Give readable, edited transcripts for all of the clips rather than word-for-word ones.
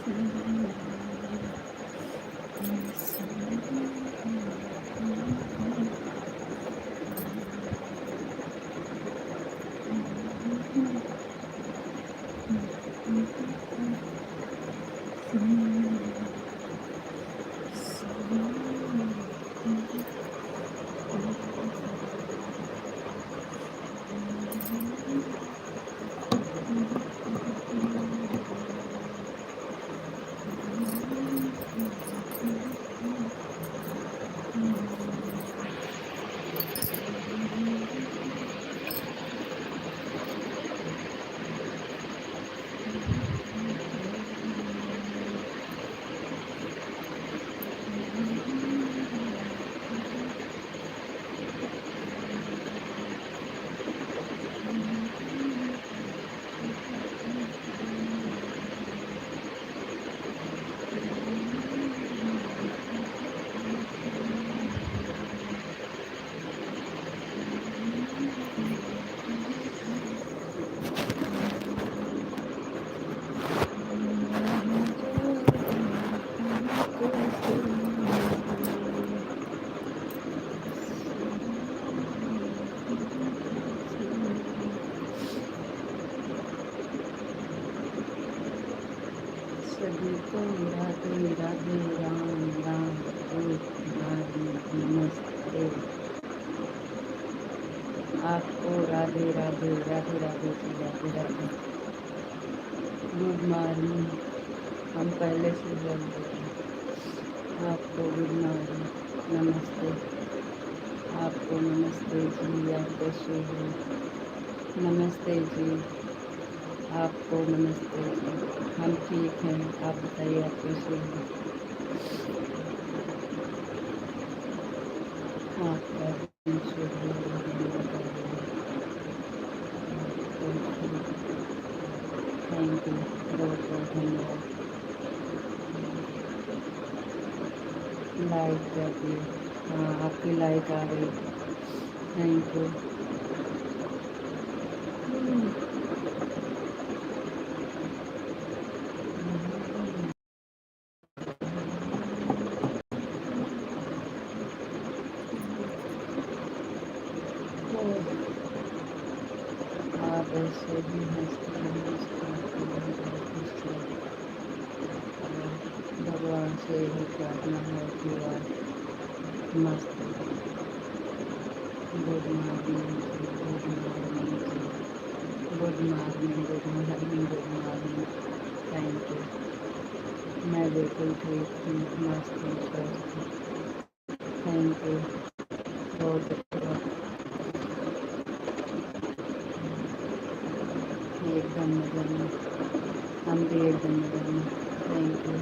सभी को राधे राधे राम राम राधे नमस्ते। आपको राधे राधे राधे राधे जी राधे राधे। Good morning. हम पहले से बोल रहे हैं आपको गुड मॉर्निंग, नमस्ते। आपको नमस्ते जी, आप कैसे हो? नमस्ते जी, आपको नमस्ते जी। हम ठीक हैं, आप बताइए आप कैसे हो? आपका दिन शुभ हो। थैंक यू, बहुत बहुत धन्यवाद। लाइक कर दिए, हाँ आपकी लाइक आ गई, थैंक यू। आप ऐसे भी हंसते भगवान से यही प्रार्थना है कि आप मस्त। Good morning, good morning, good morning, good morning, good morning. Thank you. मैं बिल्कुल ठीक हूँ, मस्त हूँ, स्वस्थ हूँ। थैंक यू, बहुत धन्यवाद। एकदम मज़े में, हम भी एकदम मज़े में। Thank you.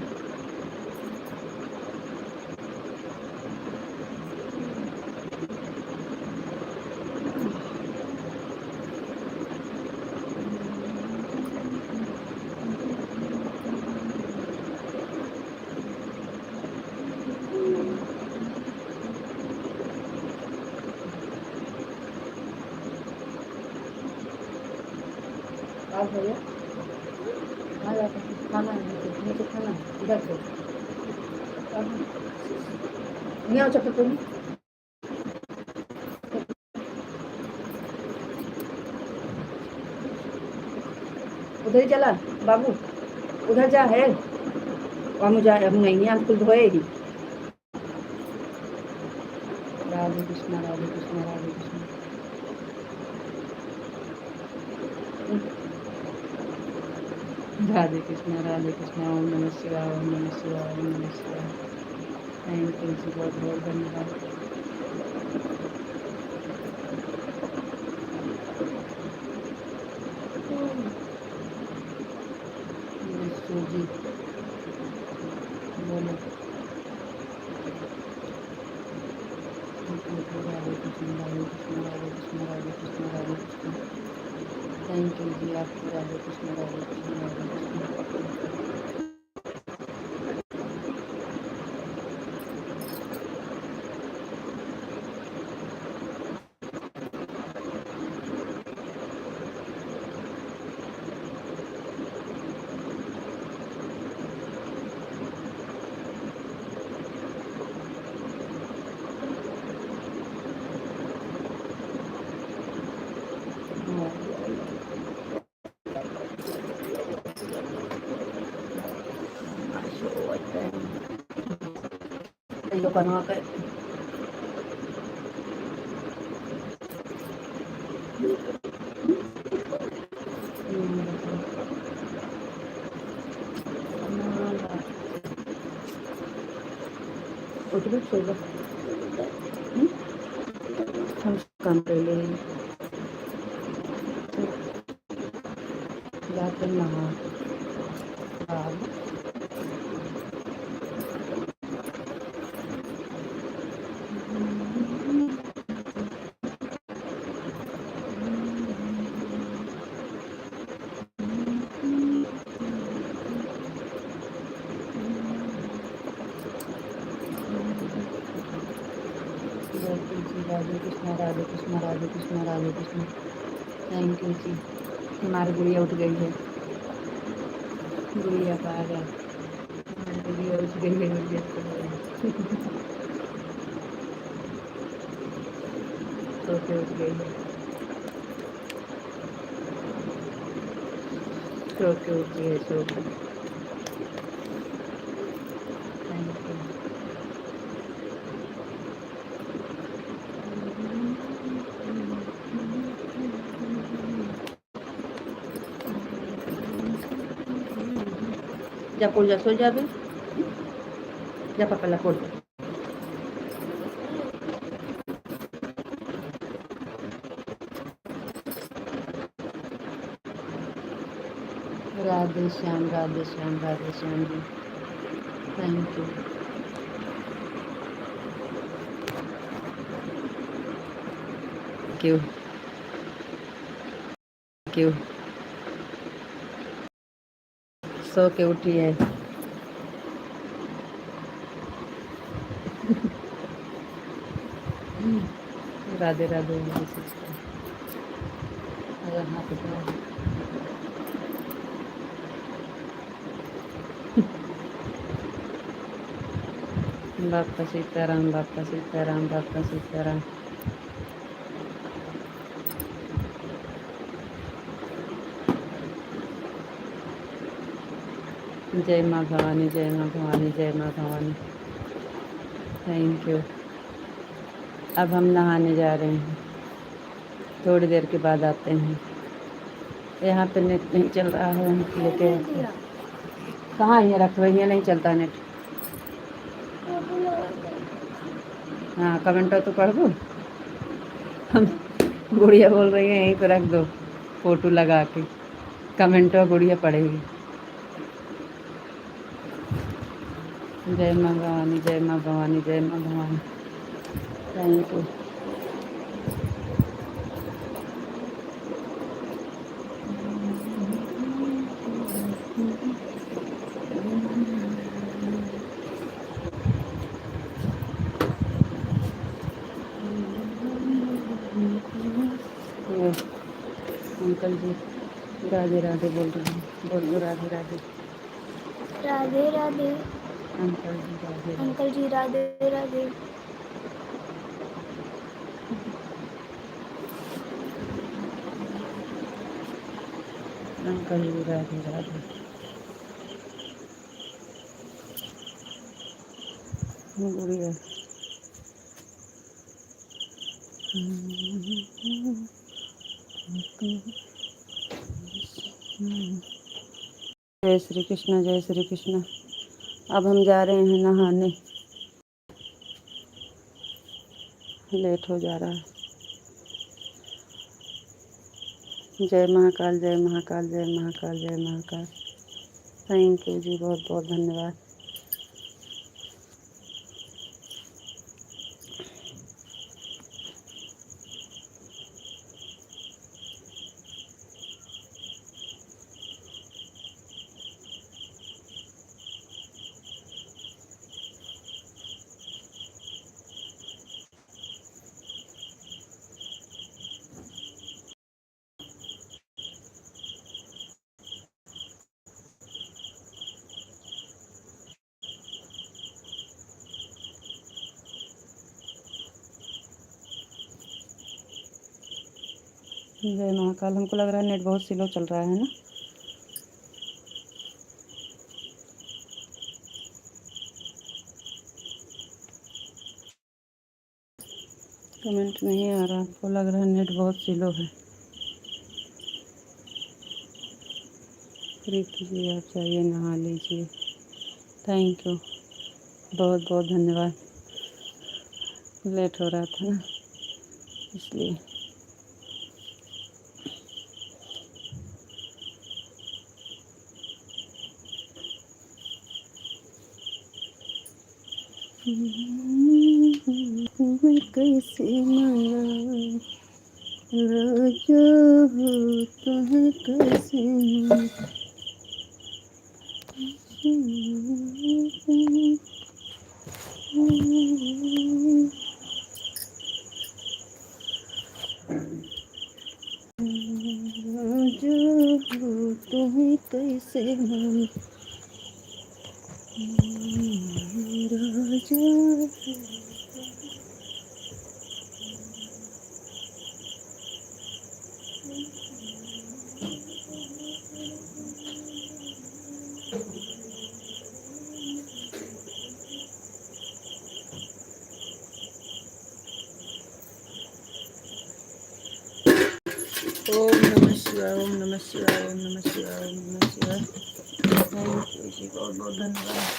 आप भैया आ जाते हैं, खाना है नीचे खाना इधर से नहीं आओ चक्कर तुम उधर ही चला बाबू, उधर जा है और मुझे अब नहीं आज कुल धोएगी। राधे कृष्णा, राधे कृष्णा, राधे कृष्णा। राधे कृष्णा, राधे कृष्णा। ओम नमः शिवाय, ओम नमः शिवाय, ओम नमः शिवाय। थैंक यू जी, बहुत बहुत धन्यवाद। जी बोलो। राधे कृष्ण, राधे कृष्ण, राधे कृष्ण, राधे कृष्ण, राधे कृष्ण। थैंक यू जी, आपको राधे कृष्ण, राधे कृष्ण, राधे कृष्ण। ये बनवा कर उठ भी सोगा हम काम कर ले जाते नहा राधे कृष्णा राधे कृष्णा राधे कृष्णा राधे कृष्णा। थैंक यू जी। हमारी गुड़िया उठ गई है, गुड़िया पागल, हमारी गुड़िया उठ गई है, गुड़िया सो के उठ गई है, सो के उठी है, सो के। Thank you. जा पोल जा, सो जा बे, जा पकड़ ला पोल। राधे श्याम राधे श्याम राधे श्याम जी। Thank you. क्यों क्यों सो के उठी है। राधे राधे मेरी सिस्टर। अगर हाँ तो बापा सीताराम, बापा सीताराम, बापा सीताराम। जय माँ भवानी, जय माँ भवानी, जय माँ भवानी। Thank you. अब हम नहाने जा रहे हैं, थोड़ी देर के बाद आते हैं। यहाँ पे नेट नहीं चल रहा है, हम लेके आते हैं। कहाँ ये रख रही है, नहीं चलता नेट। हाँ कमेंट तो पढ़ दो। हम गुड़िया बोल रही है यहीं पे रख दो फोटो लगा के, कमेंट गुड़िया पढ़ेगी। जय माँ भवानी, जय माँ भवानी, जय माँ Bhavani. Thank you. Uncle ji Radhe Radhe बोल रहे हैं, बोल दो Radhe Radhe. Radhe Radhe. Uncle ji Radhe Radhe. Uncle ji Radhe Radhe. Uncle ji Radhe Radhe. गुड़िया जय श्री कृष्ण, जय श्री कृष्ण। अब हम जा रहे हैं नहाने, लेट हो जा रहा है। जय महाकाल, जय महाकाल, जय महाकाल, जय महाकाल। थैंक यू जी, बहुत बहुत धन्यवाद। जय महाकाल। हमको लग रहा है नेट बहुत स्लो चल रहा है ना। कमेंट नहीं आ रहा, आपको लग रहा है नेट बहुत स्लो है। प्रीति जी आप चाहिए नहा लीजिए। थैंक यू, बहुत बहुत धन्यवाद। लेट हो रहा था ना इसलिए। तुम्हें कैसे मनाऊं राजा हो, तुम्हें कैसे मनाऊं। राजा हो, तुम्हें कैसे मनाऊं राजा। ओम नमः शिवाय, ओम नमः शिवाय, ओम नमः शिवाय, ओम नमः शिवाय। थैंक यू जी, बहुत बहुत धन्यवाद।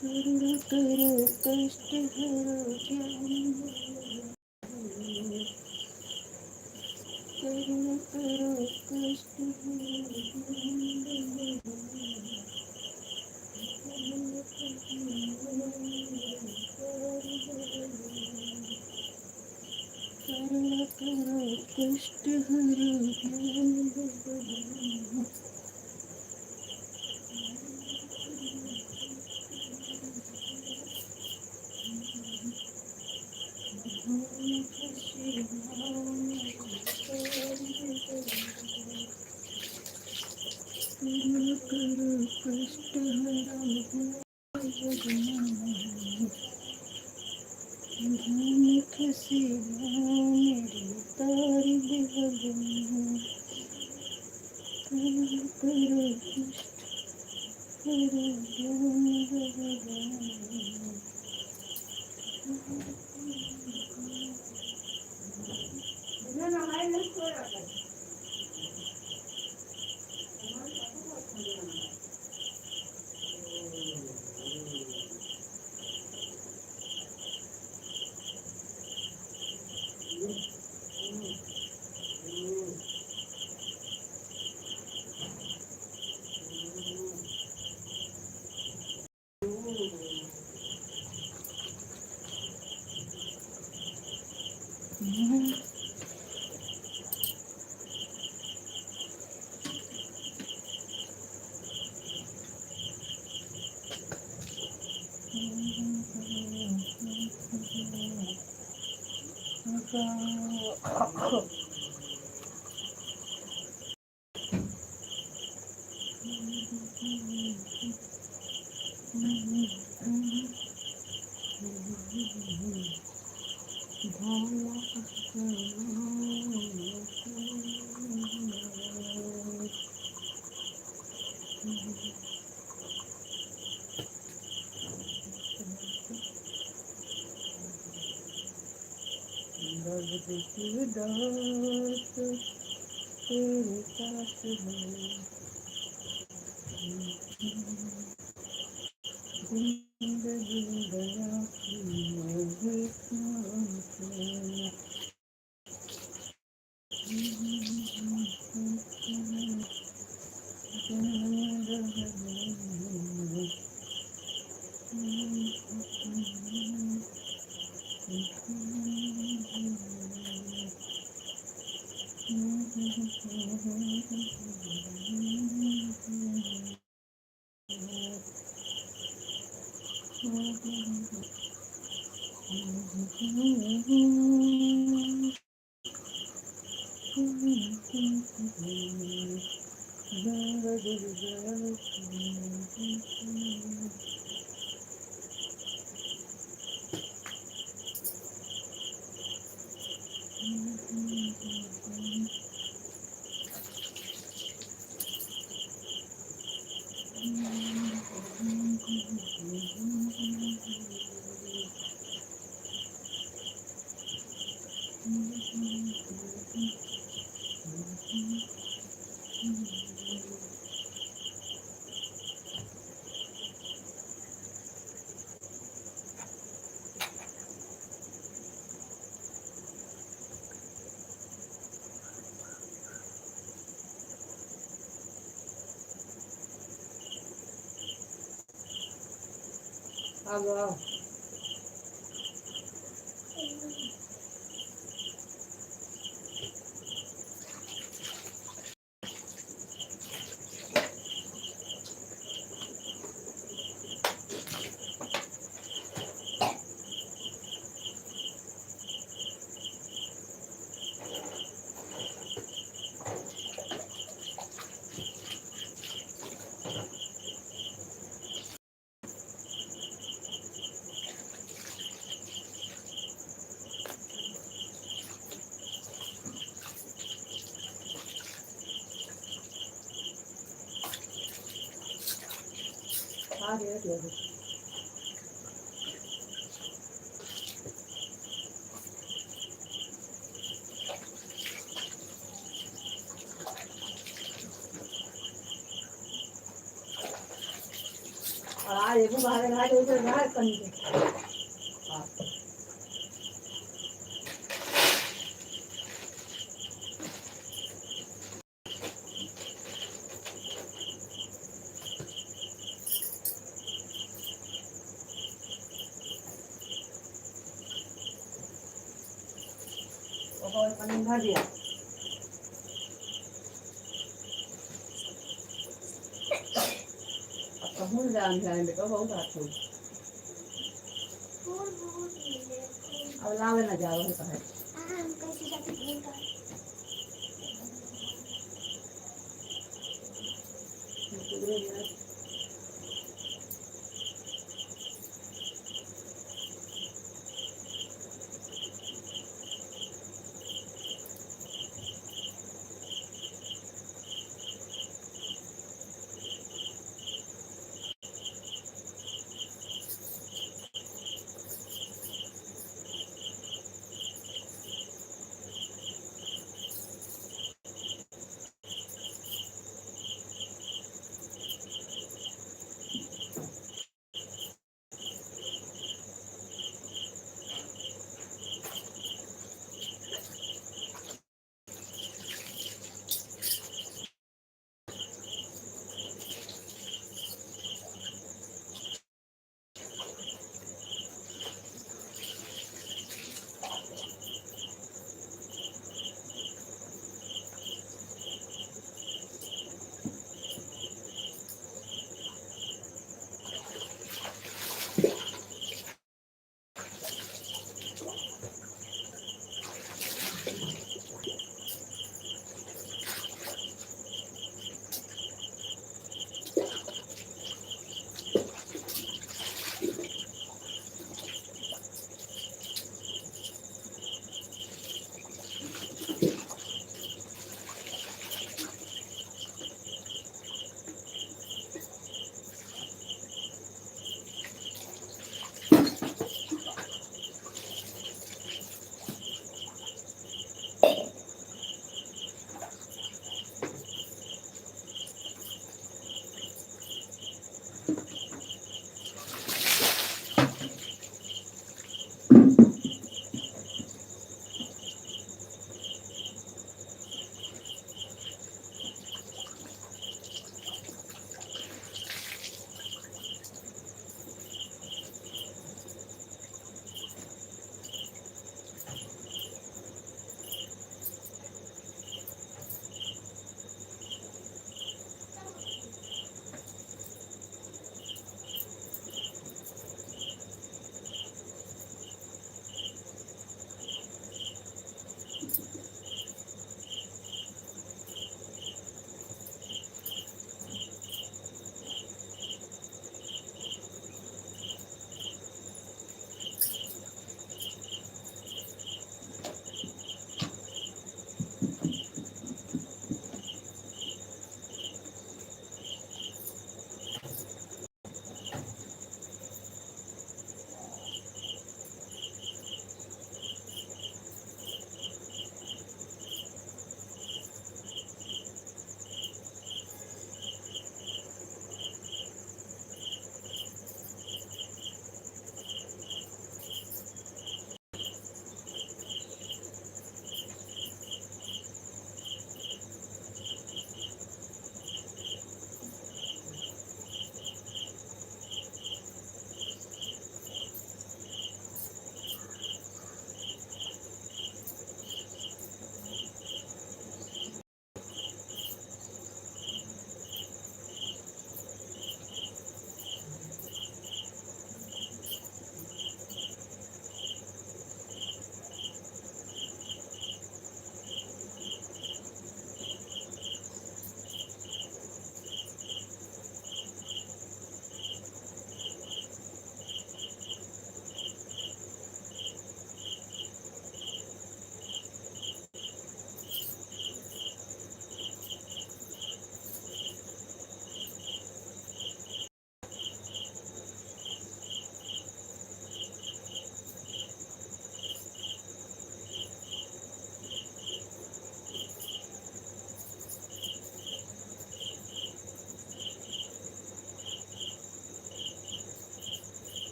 करुणा करो कष्ट हरो ज्ञान, करुणा करो कष्ट करुणा करो कष्ट हरो ज्ञान। करुणा करो कष्ट हरो ज्ञान खसी मेरी तारी बिगड़न। करुणा करो कष्ट हरो ज्ञान बिगड़न। दर्द की दात तेरे साथ है, जिंदगी गया मेरे नाम से। अब आओ आ गया और आज एक बाहर घाट उधर घाट कहीं और पानी भर दिया अब कहूँ जान जाए बेटा बहुत अच्छा अब लावे ना जाओ है कहे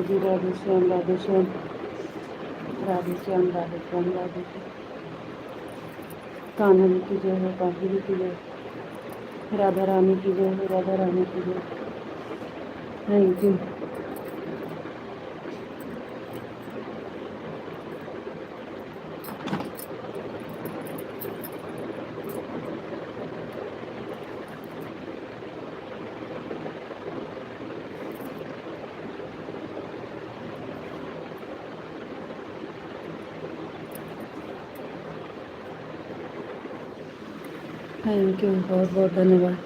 जी राधे श्याम राधे श्याम राधे श्याम राधे श्याम राधे श्याम। कान्हा जी की जय हो, कान्हा जी की जय, राधा रानी की जय हो, राधा रानी की जय। Thank you. थैंक यू, बहुत बहुत धन्यवाद।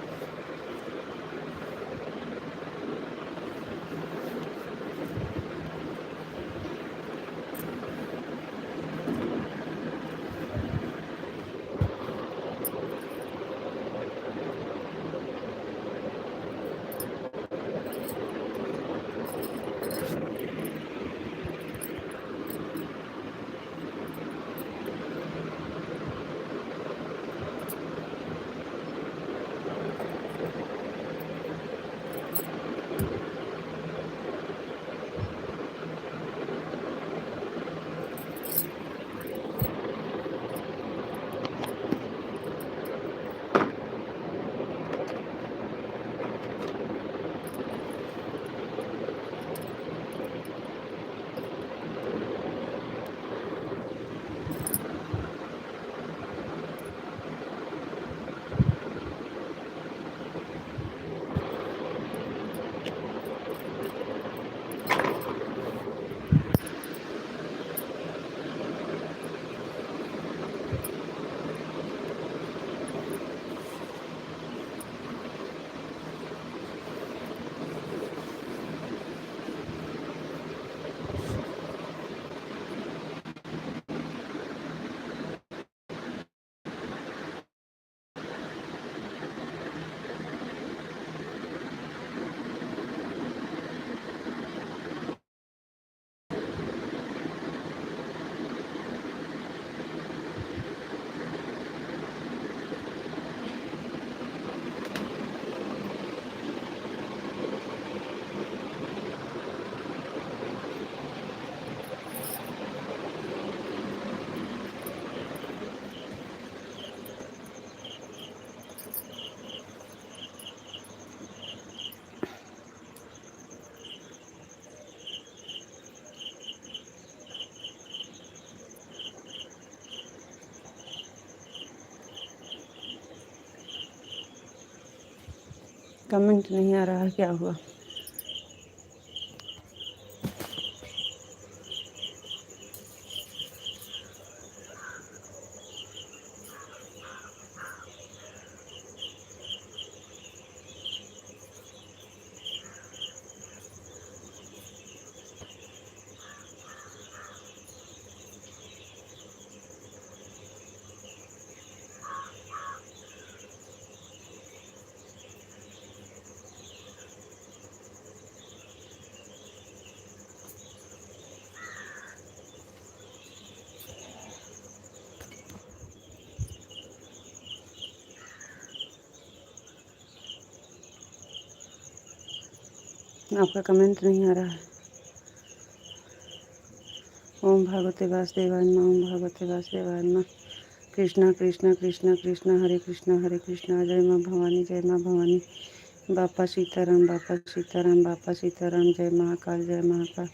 कमेंट नहीं आ रहा है, क्या हुआ? आपका कमेंट नहीं आ रहा है। ओम भगवते वासुदेवाय नमः, ओम भगवते वासुदेवाय नमः। कृष्णा कृष्णा कृष्णा कृष्णा, हरे कृष्णा, जय माँ भवानी, जय माँ भवानी। बापा सीताराम, बापा सीताराम, बापा सीताराम। जय महाकाल, जय महाकाल।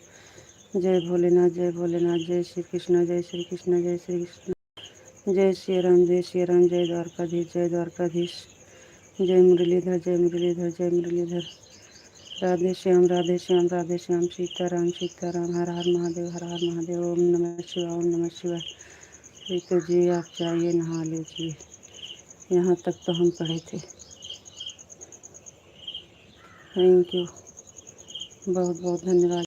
जय भोलेनाथ, जय भोलेनाथ। जय श्री कृष्ण, जय श्री कृष्ण, जय श्री कृष्ण। जय श्री राम, जय श्री राम। जय द्वारकाधीश, जय द्वारकाधीश। जय मुरलीधर, जय मुरलीधर, जय मुरलीधर। राधे श्याम, राधे श्याम, राधे श्याम। सीताराम, सीताराम। हर हर महादेव, हर हर महादेव। ओम नमः शिवाय, ओम नमः शिवाय। तो जी आप जाइए, नहा लीजिए। यहाँ तक तो हम पढ़े थे। थैंक यू, बहुत बहुत धन्यवाद।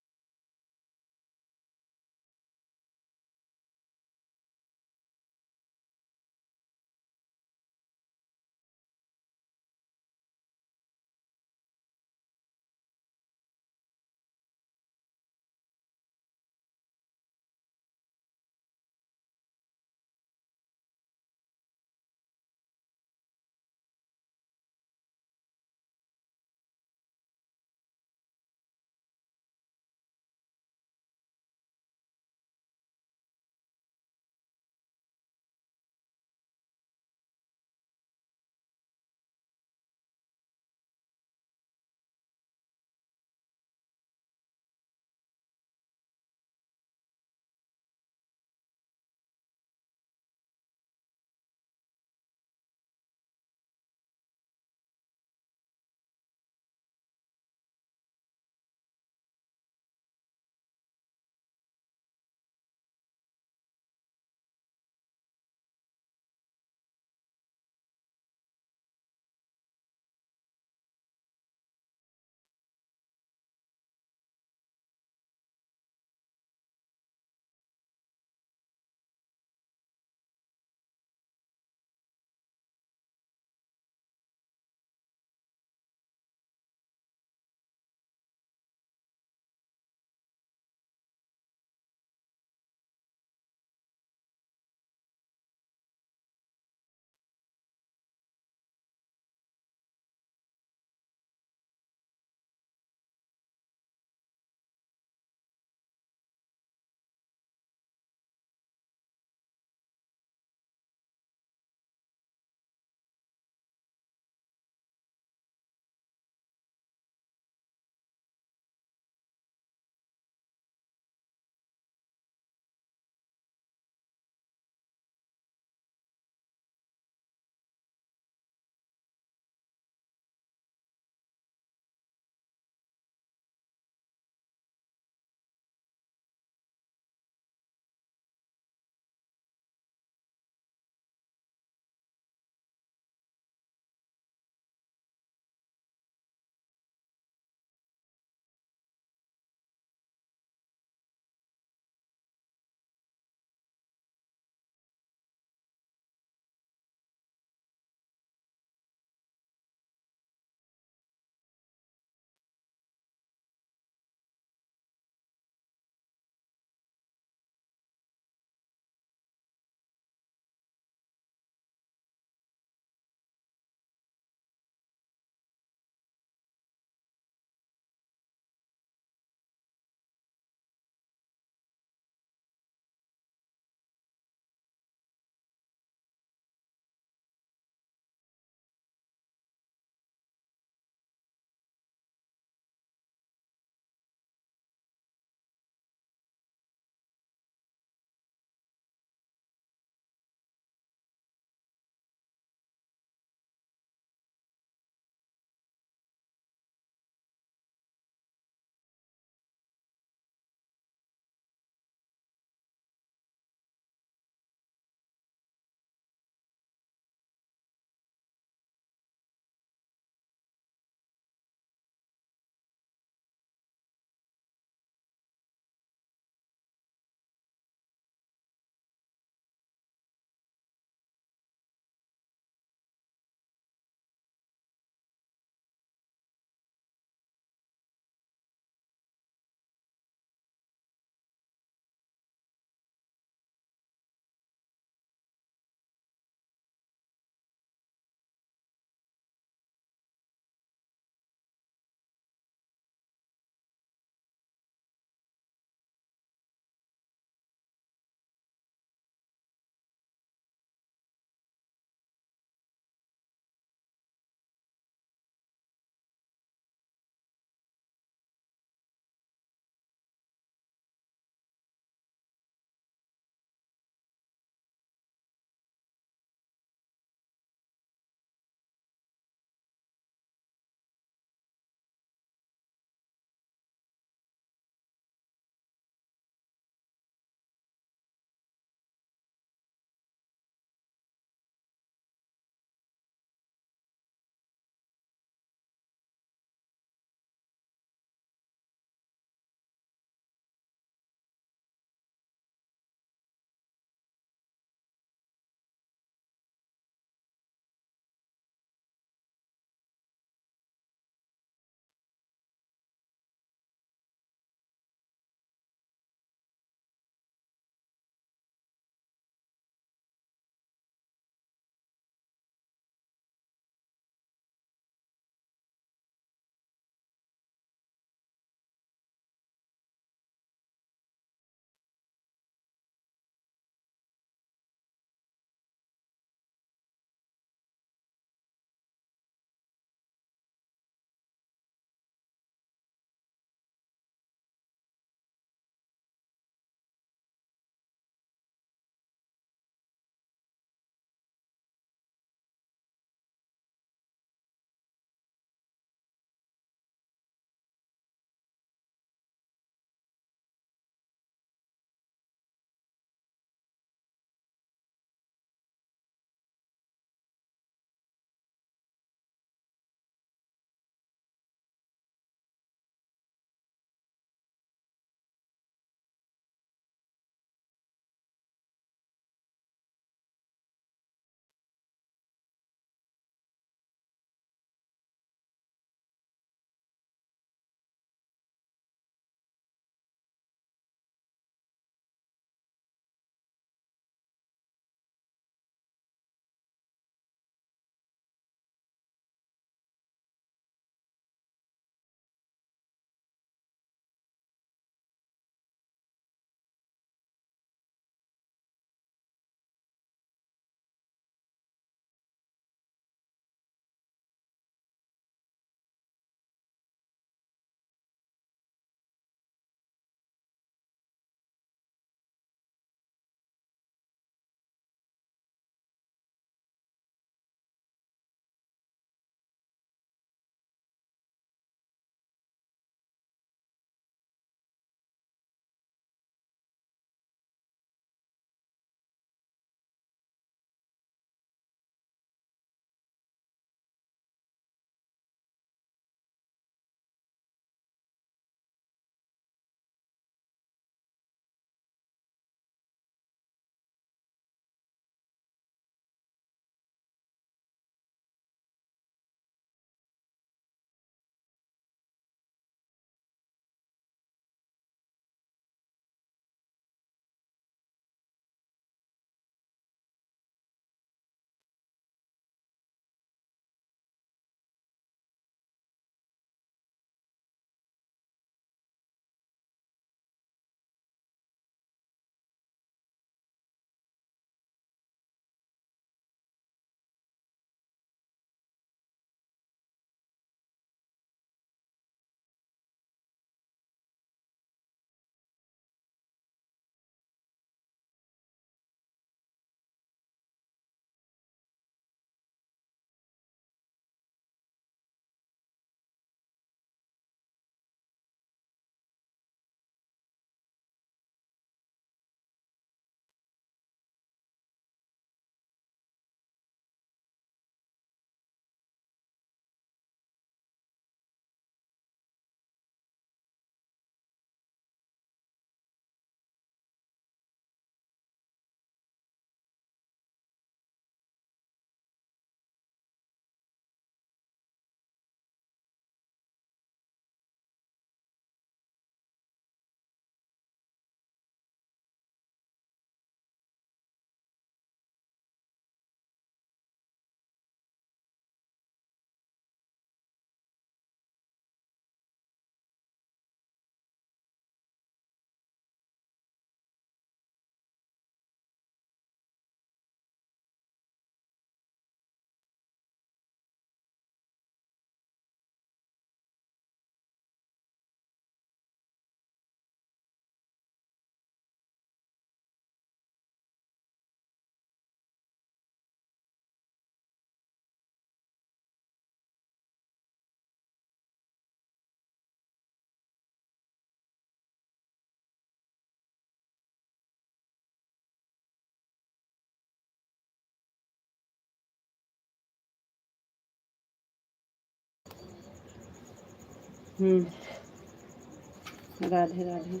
राधे राधे।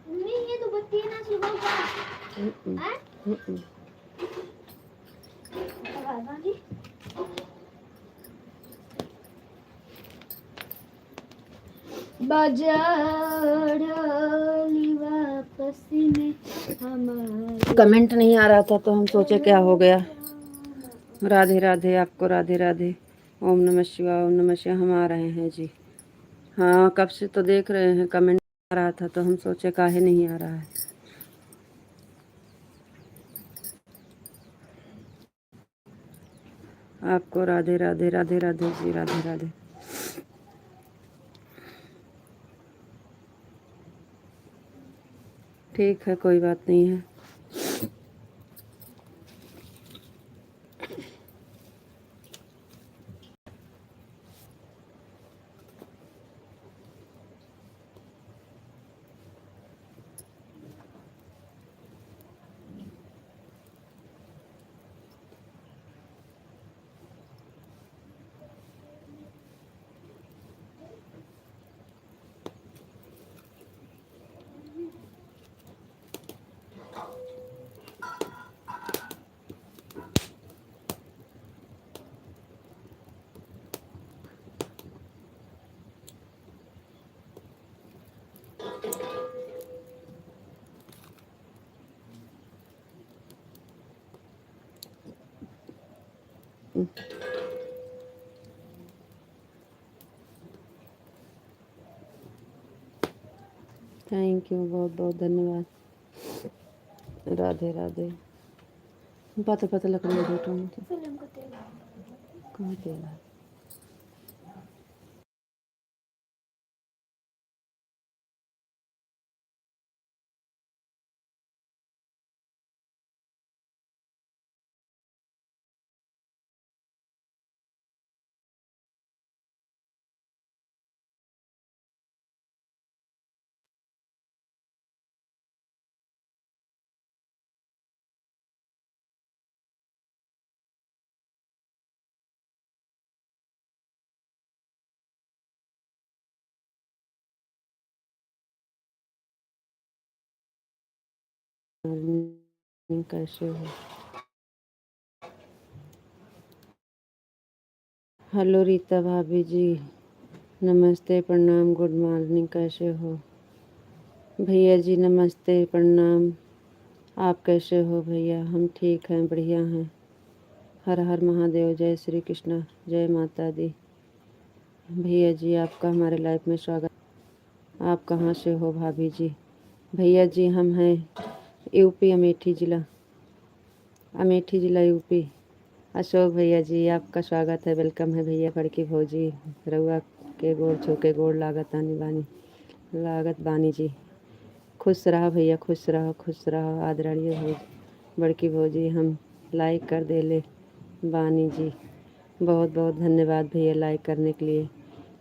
मम्मी ये तो बत्ती है ना सुबह का। कमेंट नहीं आ रहा था तो हम सोचे क्या हो गया। राधे राधे आपको, राधे राधे। ओम नमः शिवाय, ओम नमः शिवाय। हम आ रहे हैं जी। हाँ, कब से तो देख रहे हैं, कमेंट आ रहा था तो हम सोचे काहे नहीं आ रहा है। आपको राधे राधे, राधे राधे जी, राधे राधे। ठीक है, कोई बात नहीं है। थैंक यू, बहुत बहुत धन्यवाद। राधे राधे। पता पता लग रही है बेटा मुझे। कहाँ तेल है? कैसे हो? हेलो रीता भाभी जी, नमस्ते, प्रणाम, गुड मॉर्निंग, कैसे हो? भैया जी नमस्ते, प्रणाम। आप कैसे हो भैया? हम ठीक हैं, बढ़िया हैं। हर हर महादेव, जय श्री कृष्णा, जय माता दी। भैया जी आपका हमारे लाइफ में स्वागत। आप कहाँ से हो भाभी जी? भैया जी हम हैं यूपी, अमेठी ज़िला, अमेठी ज़िला यूपी। अशोक भैया जी आपका स्वागत है, वेलकम है भैया। बड़की भौजी रउआ के गोड़ छू के गोड़ लागत आनी बानी, लागत बानी जी। खुश रहा भैया, खुश रहो, खुश रहो। आदरणीय भौजी, बड़की भौजी हम लाइक कर दे ले बानी जी। बहुत बहुत धन्यवाद भैया लाइक करने के लिए।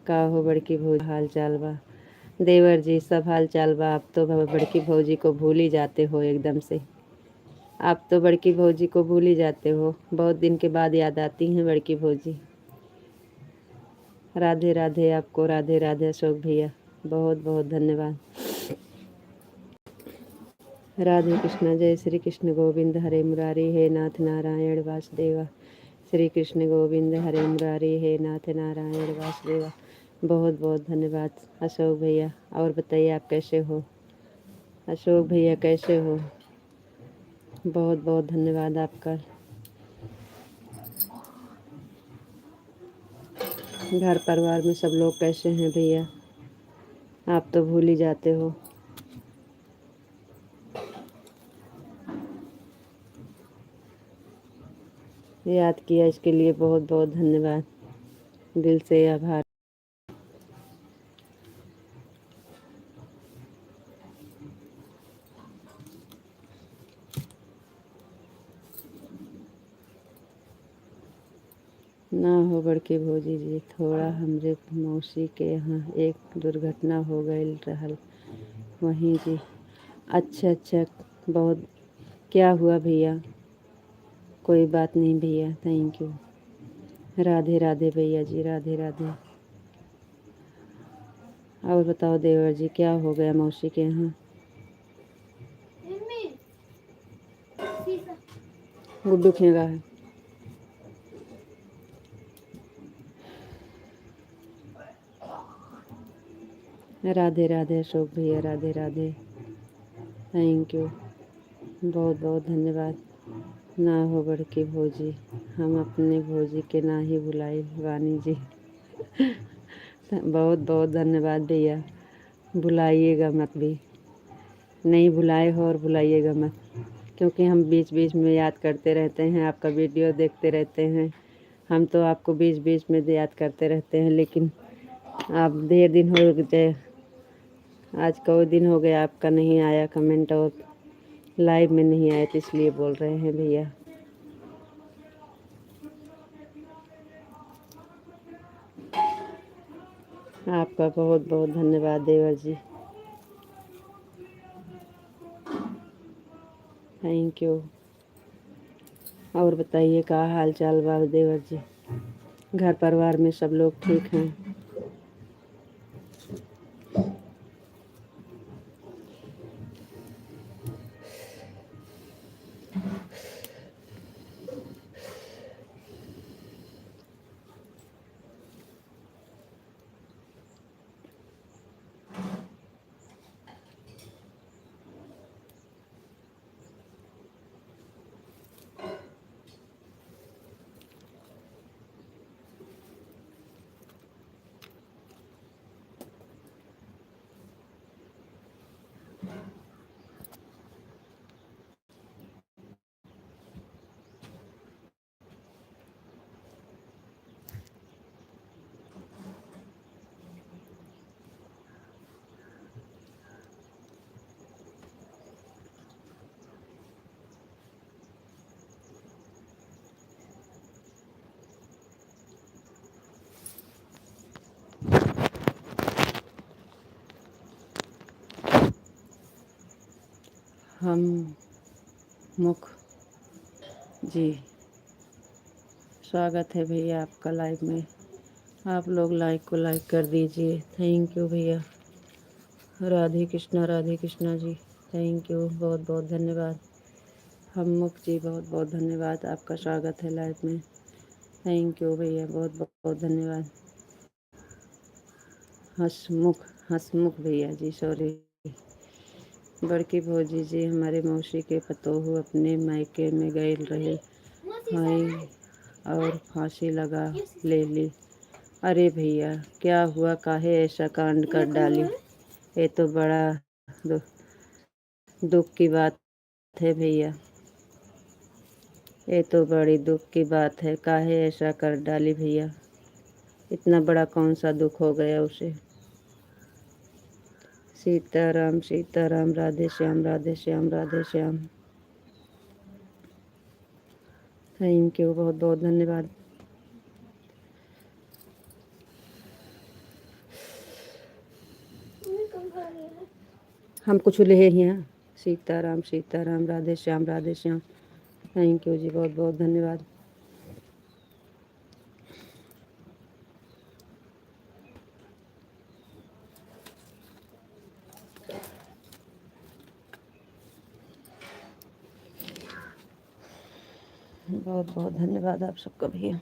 का हो बड़की भौजी, हाल चाल बा? देवर जी सब हाल चाल बा। आप तो बड़की भौजी को भूल ही जाते हो एकदम से। आप तो बड़की भौजी को भूल ही जाते हो, बहुत दिन के बाद याद आती हैं बड़की भौजी। राधे राधे आपको, राधे राधे अशोक भैया, बहुत बहुत धन्यवाद। राधे कृष्णा, जय श्री कृष्ण गोविंद हरे मुरारी, हे नाथ नारायण वासुदेवा। श्री कृष्ण गोविंद हरे मुरारी, हे नाथ नारायण वासुदेवा। बहुत बहुत धन्यवाद अशोक भैया। और बताइए आप कैसे हो? अशोक भैया कैसे हो? बहुत बहुत धन्यवाद आपका। घर परिवार में सब लोग कैसे हैं भैया? आप तो भूल ही जाते हो। याद किया इसके लिए बहुत बहुत धन्यवाद, दिल से आभार। ना हो बड़की भौजी जी, थोड़ा हमरे मौसी के यहाँ एक दुर्घटना हो गई रहल, वहीं जी। अच्छा अच्छा, बहुत क्या हुआ भैया? कोई बात नहीं भैया, थैंक यू। राधे राधे भैया जी, राधे राधे। और बताओ देवर जी, क्या हो गया मौसी के यहाँ? मम्मी शीशा गुड्डू खेगा है। राधे राधे अशोक भैया, राधे राधे, थैंक यू, बहुत बहुत धन्यवाद। ना हो बड़की भौजी, हम अपने भौजी के ना ही बुलाई वानी जी। बहुत बहुत धन्यवाद भैया, बुलाइएगा मत भी, नहीं बुलाए हो और बुलाइएगा मत, क्योंकि हम बीच बीच में याद करते रहते हैं, आपका वीडियो देखते रहते हैं, हम तो आपको बीच बीच में याद करते रहते हैं, लेकिन आप ढेर दिन हो गए, आज कई दिन हो गया आपका नहीं आया कमेंट और लाइव में नहीं आए, तो इसलिए बोल रहे हैं भैया। आपका बहुत बहुत धन्यवाद देवर जी, थैंक यू। और बताइए क्या हाल चाल बा देवर जी? घर परिवार में सब लोग ठीक हैं? हम मुख जी, स्वागत है भैया आपका लाइव में, आप लोग लाइक को लाइक कर दीजिए, थैंक यू भैया। राधे कृष्णा जी, थैंक यू, बहुत बहुत धन्यवाद। हम मुख जी, बहुत बहुत धन्यवाद, आपका स्वागत है लाइव में, थैंक यू भैया, बहुत बहुत धन्यवाद। हसमुख भैया जी, सॉरी। बड़की भौजी जी, हमारे मौसी के पतोहू अपने मायके में गए रहे हैं और फांसी लगा ले ली। अरे भैया, क्या हुआ, काहे ऐसा कांड कर डाली? ये तो बड़ा दुख की बात है भैया, ये तो बड़ी दुख की बात है, काहे ऐसा कर डाली भैया? इतना बड़ा कौन सा दुख हो गया उसे? सीताराम सीताराम, राधे श्याम राधे श्याम राधे श्याम, थैंक यू, बहुत बहुत धन्यवाद। हम कुछ ले हैं, सीताराम सीताराम, राधे श्याम राधे श्याम, थैंक यू जी, बहुत बहुत धन्यवाद। बहुत बहुत धन्यवाद आप सबका भैया।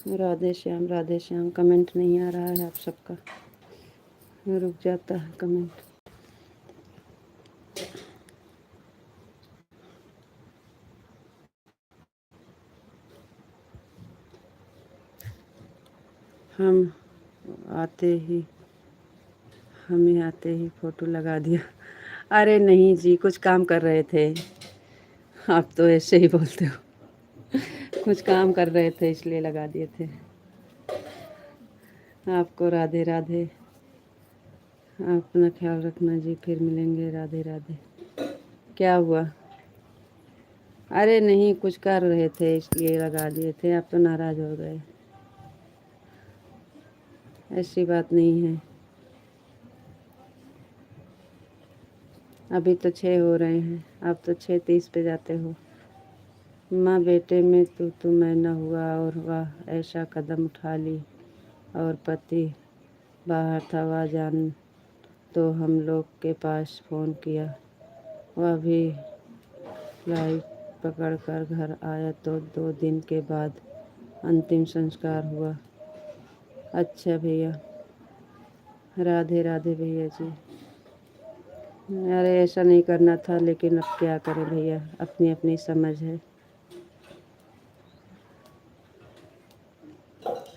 राधे श्याम, कमेंट नहीं आ रहा है आप सबका, रुक जाता है कमेंट। हम आते ही हमें आते ही फ़ोटो लगा दिया। अरे नहीं जी, कुछ काम कर रहे थे। आप तो ऐसे ही बोलते हो। कुछ काम कर रहे थे इसलिए लगा दिए थे। आपको राधे राधे। आप अपना ख्याल रखना जी, फिर मिलेंगे। राधे राधे। क्या हुआ? अरे नहीं, कुछ कर रहे थे इसलिए लगा दिए थे। आप तो नाराज़ हो गए। ऐसी बात नहीं है। अभी तो 6 हो रहे हैं, आप तो 6:30 पे जाते हो। माँ बेटे में तू मैं न हुआ, और वाह ऐसा कदम उठा ली। और पति बाहर था, वह जान तो हम लोग के पास फ़ोन किया। वह भी फ्लाइट पकड़ कर घर आया तो 2 दिन के बाद अंतिम संस्कार हुआ। अच्छा भैया। राधे राधे भैया जी। अरे ऐसा नहीं करना था, लेकिन अब क्या करें भैया, अपनी अपनी समझ है।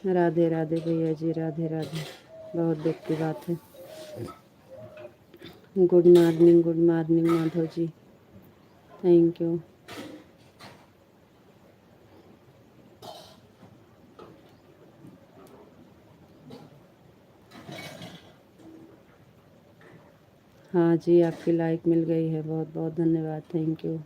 राधे राधे भैया जी, राधे राधे। बहुत दुख की बात है। Good morning Madhav ji. Thank you. हाँ जी, आपकी लाइक मिल गई है, बहुत बहुत धन्यवाद। Thank you.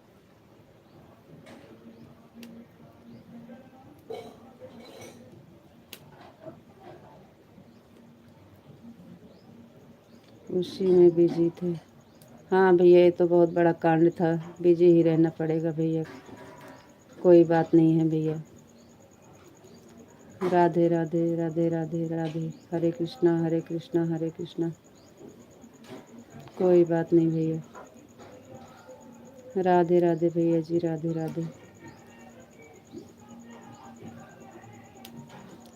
उसी में बिजी थे। हाँ भैया, ये तो बहुत बड़ा कांड था, बिजी ही रहना पड़ेगा भैया। कोई बात नहीं है भैया। राधे राधे राधे राधे राधे। हरे कृष्णा हरे कृष्णा हरे कृष्णा। कोई बात नहीं भैया। राधे राधे भैया जी, राधे राधे।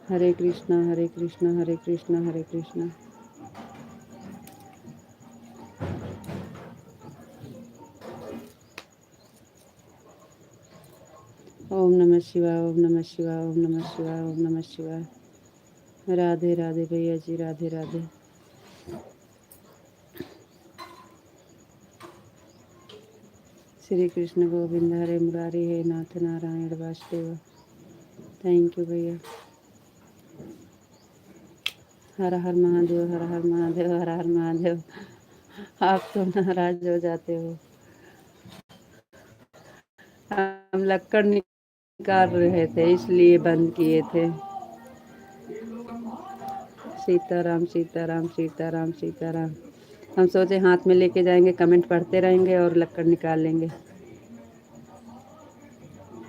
हरे कृष्णा हरे कृष्णा हरे कृष्णा हरे कृष्णा। ओम नमः शिवाय, ओम नमः शिवाय, ओम नमः शिवाय, ओम नमः शिवाय। राधे राधे भैया जी, राधे राधे। श्री कृष्ण गोविंद हरे मुरारी, हे नाथ नारायण वासुदेव। थैंक यू भैया। हर हर महादेव, हर हर महादेव, हर हर महादेव। आप तो नाराज हो जाते हो। हम लक्कड़ निकाल रहे थे इसलिए बंद किए थे। सीताराम सीताराम सीताराम सीताराम। हम सोचे हाथ में लेके जाएंगे, कमेंट पढ़ते रहेंगे और लक्कड़ निकाल लेंगे।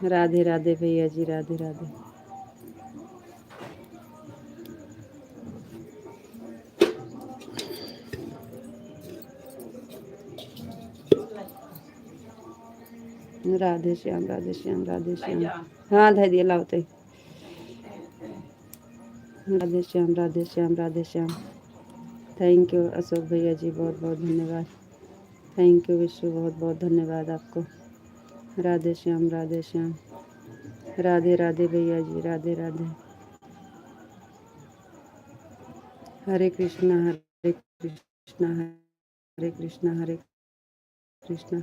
राधे राधे भैया जी, राधे राधे। राधे श्याम राधे श्याम राधे श्याम। हाँ धै दिए, लाओते। राधे श्याम राधे श्याम राधे श्याम। थैंक यू अशोक भैया जी, बहुत बहुत धन्यवाद। थैंक यू विश्व, बहुत बहुत धन्यवाद आपको। राधे श्याम राधे श्याम। राधे राधे भैया जी, राधे राधे। हरे कृष्णा हरे कृष्णा हरे कृष्णा हरे कृष्णा।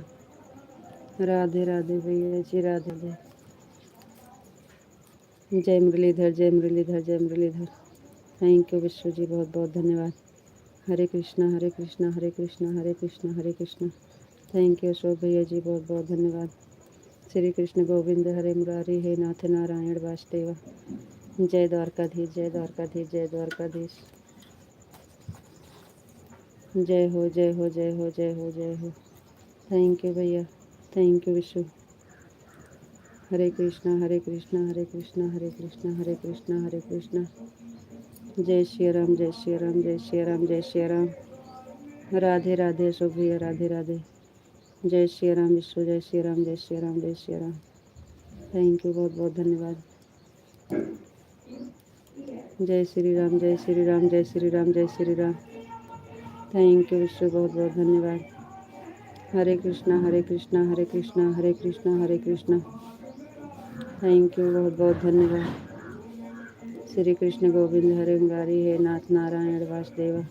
राधे राधे भैया जी, राधे राधे। जय मुरलीधर जय मुरलीधर जय मुरलीधर। थैंक यू विश्व जी, बहुत बहुत धन्यवाद। हरे कृष्णा हरे कृष्णा हरे कृष्णा हरे कृष्णा हरे कृष्णा। थैंक यू अशोक भैया जी, बहुत बहुत धन्यवाद। श्री कृष्ण गोविंद हरे मुरारी, हे नाथ नारायण वासुदेव। जय द्वारकाधीश जय द्वारकाधीश जय द्वारकाधीश। जय हो जय हो जय हो जय हो जय हो। थैंक यू भैया। थैंक यू विश्व। हरे कृष्णा हरे कृष्णा हरे कृष्णा हरे कृष्णा हरे कृष्णा हरे कृष्णा। जय श्री राम जय श्री राम जय श्री राम जय श्री राम। राधे राधे अशोक भैया, राधे राधे। जय श्री राम विश्व, जय श्री राम जय श्री राम जय श्री राम। थैंक यू, बहुत बहुत धन्यवाद। जय श्री राम जय श्री राम जय श्री राम जय श्री राम। थैंक यू विश्व, बहुत बहुत धन्यवाद। हरे कृष्णा हरे कृष्णा हरे कृष्णा हरे कृष्णा हरे कृष्णा। थैंक यू, बहुत बहुत धन्यवाद। श्री कृष्ण गोविंद हरे मुरारी हे नाथ नारायण वासुदेवा।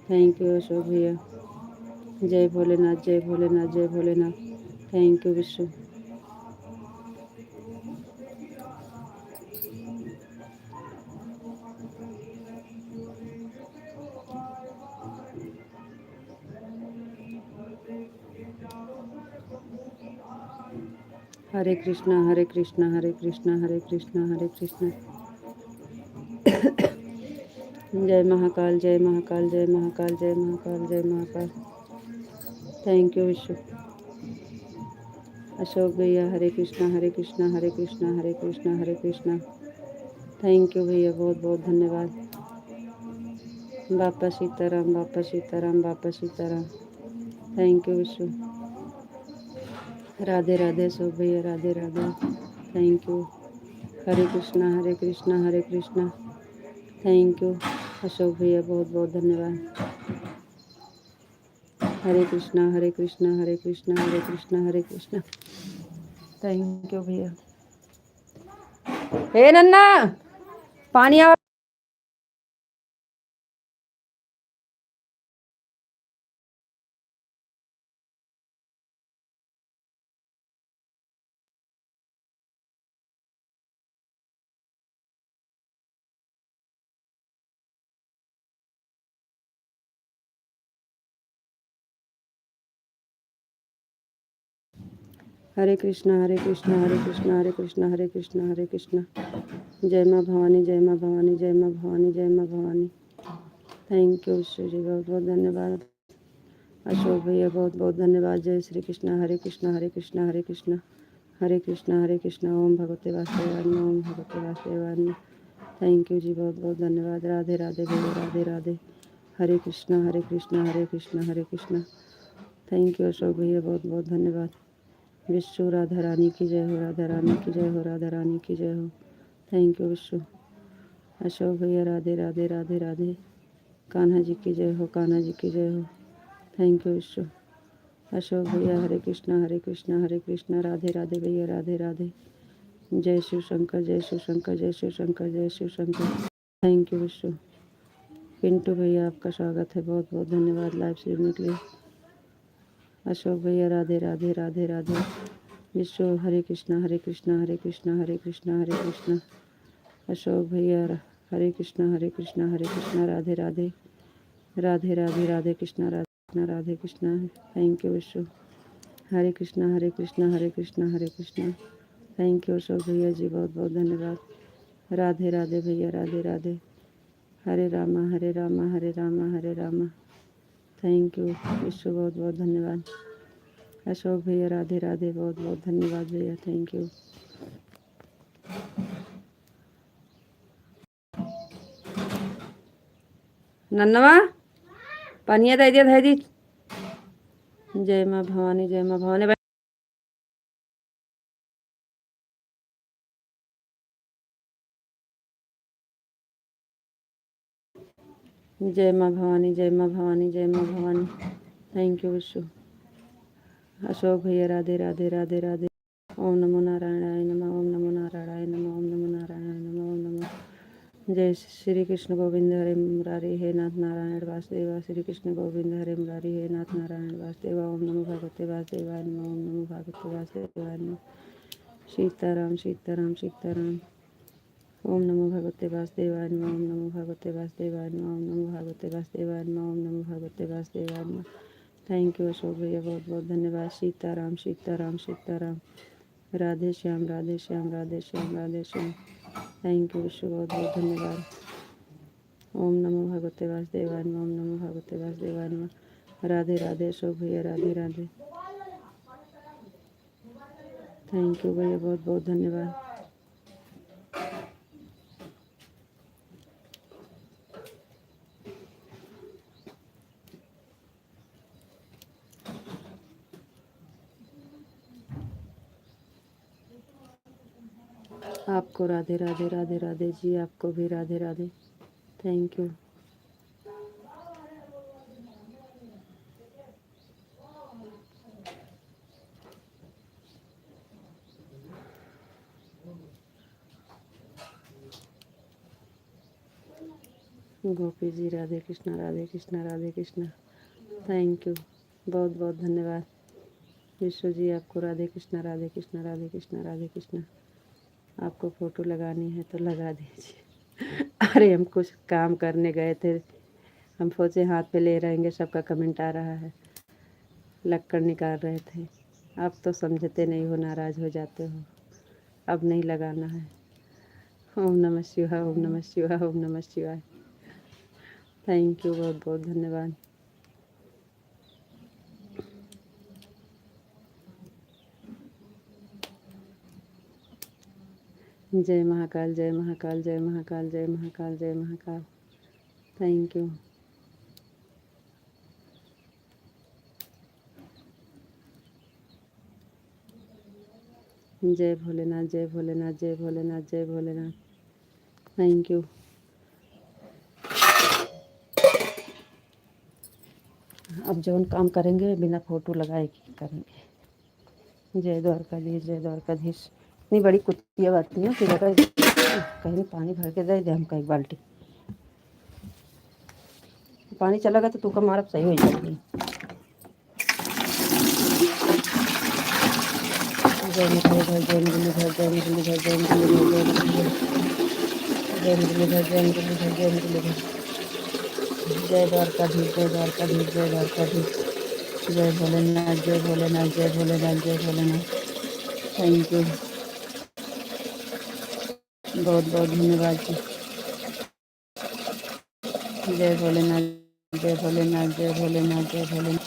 थैंक यू अशोक भैया। जय भोलेनाथ, जय भोलेनाथ, जय भोलेनाथ। थैंक यू विश्व। हरे कृष्णा हरे कृष्णा हरे कृष्णा हरे कृष्णा हरे कृष्णा। जय महाकाल, जय महाकाल, जय महाकाल, जय महाकाल, जय महाकाल। थैंक यू विश्व। अशोक भैया हरे कृष्णा हरे कृष्णा हरे कृष्णा हरे कृष्णा हरे कृष्णा। थैंक यू भैया, बहुत बहुत धन्यवाद। बापा सीताराम, बापा सीताराम, बापा सीताराम। थैंक यू विश्व। राधे राधे अशोक भैया, Radhe Radhe. Thank you. Hare Krishna Hare Krishna Hare Krishna. Thank you Ashok भैया, बहुत बहुत धन्यवाद। हरे कृष्णा हरे कृष्णा हरे कृष्णा हरे कृष्णा हरे कृष्णा। थैंक यू भैया। हे नन्ना पानी आ। हरे कृष्णा हरे कृष्णा हरे कृष्णा हरे कृष्णा हरे कृष्णा हरे कृष्णा। जय माँ भवानी, जय माँ भवानी, जय माँ भवानी, जय माँ भवानी। थैंक यू विश्व जी, बहुत बहुत धन्यवाद। अशोक भैया बहुत बहुत धन्यवाद। जय श्री कृष्णा हरे कृष्णा हरे कृष्णा हरे कृष्णा हरे कृष्णा हरे कृष्णा। ओम भगवते वासुदेवाय नमः, ओम भगवते वासुदेवाय नमः। थैंक यू जी, बहुत बहुत धन्यवाद। राधे राधे भैया, राधे राधे। हरे कृष्णा हरे कृष्णा हरे कृष्णा हरे कृष्णा। थैंक यू अशोक भैया, बहुत बहुत धन्यवाद। विश्व राधा रानी की जय हो, राधा रानी की जय हो, राधा रानी की जय हो। थैंक यू विश्व। अशोक भैया राधे राधे, राधे राधे। कान्हा जी की जय हो, कान्हा जी की जय हो। थैंक यू विश्व। अशोक भैया हरे कृष्णा हरे कृष्णा राधे राधे भैया, राधे राधे। जय शिव शंकर, जय शिव शंकर, जय शिव शंकर, जय शिव शंकर। थैंक यू विश्व। पिंटू भैया आपका स्वागत है, बहुत बहुत धन्यवाद लाइव सुनने के लिए। अशोक भैया राधे राधे, राधे राधे। विश्व हरे कृष्णा हरे कृष्णा हरे कृष्णा हरे कृष्णा हरे कृष्णा। अशोक भैया हरे कृष्णा हरे कृष्णा राधे राधे, राधे राधे, राधे कृष्णा राधे कृष्णा, राधे कृष्णा। थैंक यू विश्व। हरे कृष्णा हरे कृष्णा हरे कृष्णा हरे कृष्णा। थैंक यू अशोक भैया जी, बहुत बहुत धन्यवाद। राधे राधे भैया, राधे राधे। हरे रामा हरे रामा हरे रामा हरे रामा। थैंक यू विश्व, बहुत बहुत धन्यवाद। अशोक भैया राधे राधे, बहुत बहुत धन्यवाद भैया, थैंक यू। नन्नवा पानिया दे दिया था दी। जय माँ भवानी, जय माँ भवानी। जय माँ भवानी, जय माँ भवानी, जय माँ भवानी। थैंक यू विश्व। अशोक भैया राधे राधे, राधे राधे। ओम नमो नारायणाय नमः, ओम नमो नारायणाय नमः, ओम नमो नारायणाय नमः, ओम नमो। जय श्री कृष्ण गोविंद हरे मुरारी हे नाथ नारायण वासुदेवा। श्री कृष्ण गोविंद हरे मुरारी हे नाथ नारायण वासुदेवा। ओम नमो भगवते वासुदेवाय नमः, ओम नमो भगवते वासुदेवाय नमः। सीताराम सीताराम सीताराम। ओम नमो भगवते वासुदेवाय नमः, ओम नमो भगवते वासुदेवाय नमः, ओम नमो भगवते वासुदेवाय नमः, ओम नमो भगवते वासुदेवाय नमः। थैंक यू अशोक भैया, बहुत बहुत धन्यवाद। सीताराम सीताराम सीताराम। राधे श्याम राधे श्याम राधे श्याम राधे श्याम। थैंक यू विश्व, बहुत बहुत धन्यवाद। ओम नमो भगवते वासुदेवाय नमः, ओम नमो भगवते वासुदेवाय नमः। राधे राधे अशोक भैया, राधे राधे। थैंक यू भैया, बहुत बहुत धन्यवाद। आपको राधे राधे, राधे राधे जी, आपको भी Radhe Radhe. Thank you. Gopi ji Radhe Krishna Radhe Krishna Radhe Krishna. Thank you, बहुत बहुत धन्यवाद। विश्व जी आपको राधे कृष्णा राधे कृष्णा राधे कृष्णा राधे कृष्णा। आपको फ़ोटो लगानी है तो लगा दीजिए। अरे हम कुछ काम करने गए थे, हम सोचे हाथ पे ले रहेंगे, सबका कमेंट आ रहा है, लक्कड़ निकाल रहे थे। अब तो समझते नहीं हो, नाराज़ हो जाते हो। अब नहीं लगाना है। ओम नमः शिवाय, ओम नमः शिवाय, ओम नमः शिवाय। थैंक यू, बहुत बहुत धन्यवाद। जय महाकाल, जय महाकाल, जय महाकाल, जय महाकाल, जय महाकाल। Thank you. जय भोलेनाथ, जय भोलेनाथ, जय भोलेनाथ, जय भोलेनाथ। Thank you. अब जो काम करेंगे बिना फोटो लगाए की करेंगे। जय द्वारकाधीश, जय द्वारकाधीश। इतनी बड़ी कुत्तियाँ आती हैं कि लगा कहीं पानी भर के दे हमका एक बाल्टी। पानी चला गया तो तू का मारब सही हो जाएगी। जय मुरलीधर, जय मुरलीधर, जय मुरलीधर, जय मुरलीधर, जय मुरलीधर, जय मुरलीधर, जय मुरलीधर। जय द्वारकाधीश, जय द्वारकाधीश, जय द्वारकाधीश। जय भोलेनाथ, जय भोलेनाथ, जय भोलेनाथ, जय भोलेनाथ। थैंक यू, बहुत बहुत धन्यवाद जी। जय भोलेनाथ, जय भोलेनाथ, जय भोलेनाथ, जय भोलेनाथ।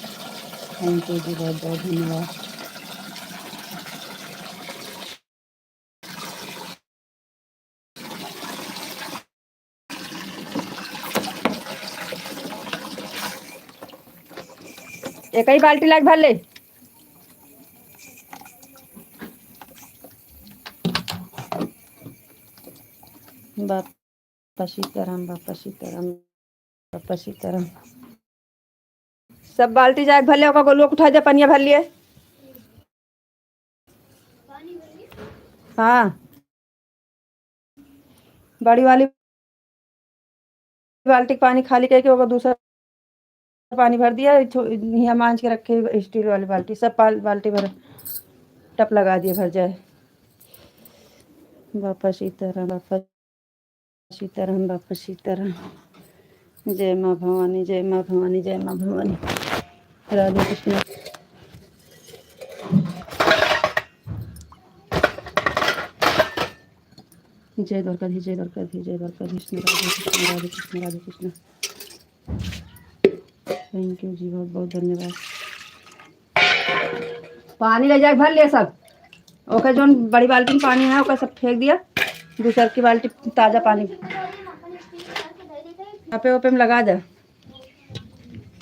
थैंक यू जी, बहुत बहुत धन्यवाद। एक ही बाल्टी लाग भर ले। बापा सीताराम, बापा सीताराम, बापा सीताराम। सब बाल्टी जाके भर ले, ओका गोलुआ उठा दे, पनिया भर लिए। हाँ, बड़ी वाली बाल्टी पानी खाली करके ओका दूसरा पानी भर दिया। यहाँ मांझ के रखे स्टील वाली बाल्टी, सब बाल्टी भर टप लगा दिए, भर जाए। बापा सीताराम, बापा सीताराम, बापा सीताराम। जय माँ भवानी, जय माँ भवानी, जय माँ भवानी। राधे कृष्ण। जय द्वारकाधीश, जय द्वारकाधीश, जय द्वारकाधीश। राधे कृष्ण, राधे कृष्ण, राधे कृष्ण। थैंक यू जी, बहुत बहुत धन्यवाद। पानी ले जाए भर ले सब। ओके, जो बड़ी बाल्टी में पानी है ओके सब फेंक दिया। दूसर की बाल्टी ताज़ा पानी पे ओपे में लगा दे।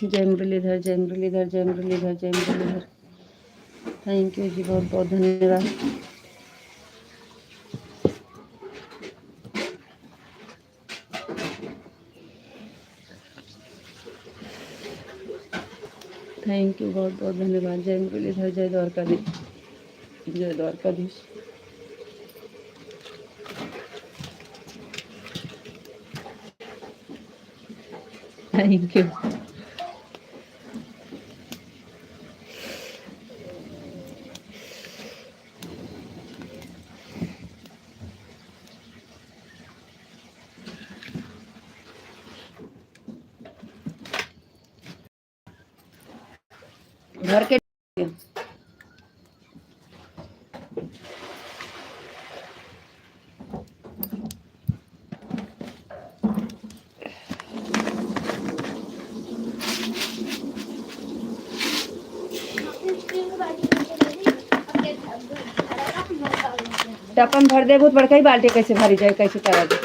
जय मुरलीधर, जय मुरलीधर, जय मुरलीधर, जय मुरलीधर। थैंक यू जी, बहुत बहुत धन्यवाद। थैंक यू, बहुत बहुत धन्यवाद। जय मुरलीधर, जय द्वारकाधीश, जय द्वारकाधीश। Thank you. घर के टपन भर दे, बहुत बड़का ही बाल्टी कैसे भरी जाए, कैसे तरह दे।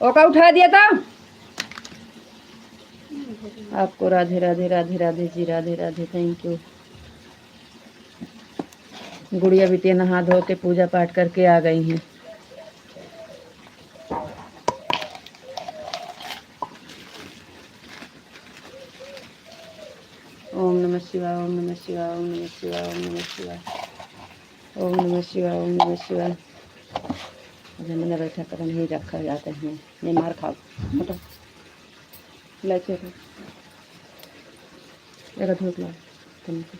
ओका उठा दिया था। आपको राधे राधे, राधे राधे जी, राधे राधे। Thank you. गुड़िया बिटिया नहा धो के पूजा पाठ करके आ गई हैं। ओम नमः शिवाय, ओम नमः शिवाय, ओम नमः शिवाय, ओम नमः शिवाय, ओम नमः शिवाय, ओम नमः शिवाय। अरे मैंने बैठा कर नहीं रखा जाते हैं ये मार खाओ मोटा ले चलो एक धूप ला तुमको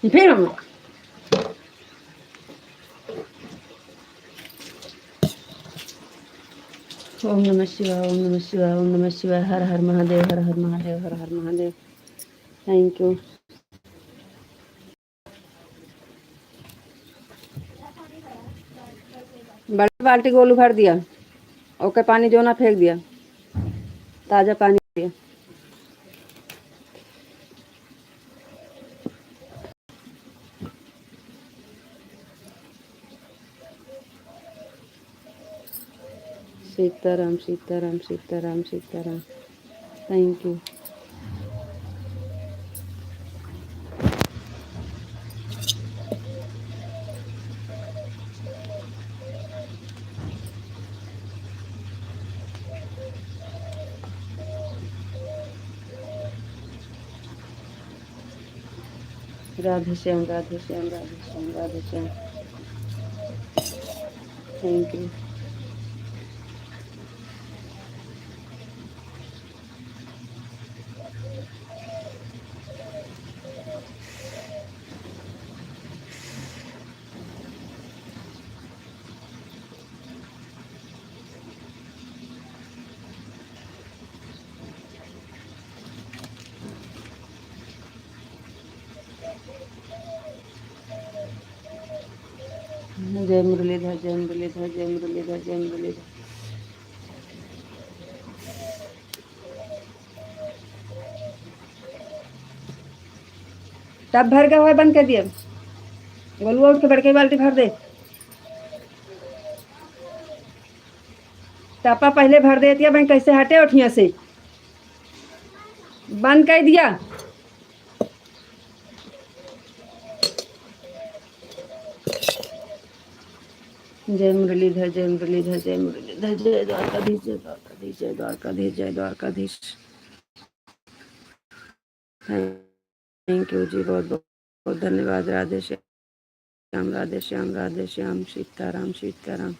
फिर हम ओम नमः शिवाय ओम नमः शिवाय ओम नमः शिवाय हर हर महादेव हर हर महादेव हर हर महादेव थैंक यू बड़ी बाल्टी गोलू भर दिया ओके पानी जो ना फेंक दिया ताज़ा पानी दिया Sitaram Sitaram Sitaram Sitaram thank you Radhe Shyam Radhe Shyam Radhe Shyam Radhe Shyam thank you जय मुरलीधर जय मुरलीधर जय मुरलीधर जय मुरलीधर टब भर गया हुआ है बंद कर दिया गोलुआ उठ के बड़के बाल्टी भर दे टापा पहले भर देती है भाई कैसे हटे उठिया से बंद कर दिया जय मुरलीधर जय मुरलीधर जय मुरलीधर जय द्वारकाधीश जय द्वारकाधीश जय द्वारकाधीश जय द्वारकाधीश थैंक यू जी बहुत बहुत धन्यवाद राधे श्याम राधे श्याम राधे श्याम सीताराम सीताराम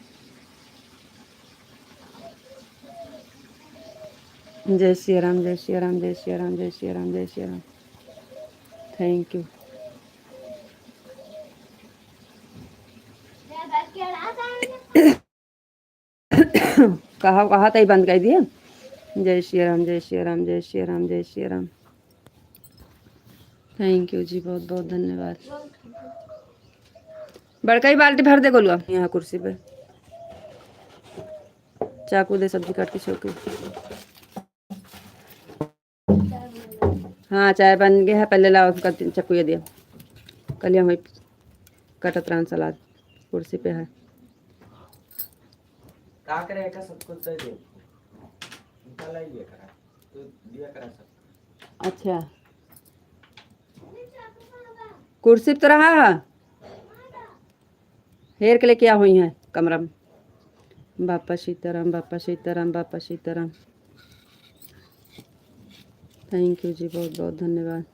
जय श्री राम जय श्री राम जय श्री राम जय श्री राम जय श्री राम थैंक यू कहा था बंद कर दिया जय श्री राम जय श्री राम जय श्री राम जय श्री राम थैंक यू जी बहुत बहुत धन्यवाद बड़का ही बाल्टी भर दे गोलुआ यहाँ कुर्सी पे चाकू दे सब्जी काट के चौकी हाँ चाय बन गया है पहले लाओ उसका चक्कू ये दिया कल वही कटत रान सलाद कुर्सी पे है का करे का सब कुछ दे दे निकाल आइए करा तो दिया करा सब अच्छा कुर्सी पे तो रहा है हेर के लिए क्या हुई है कमरा में बापा सीताराम बापा सीताराम बापा सीताराम थैंक यू जी बहुत बहुत धन्यवाद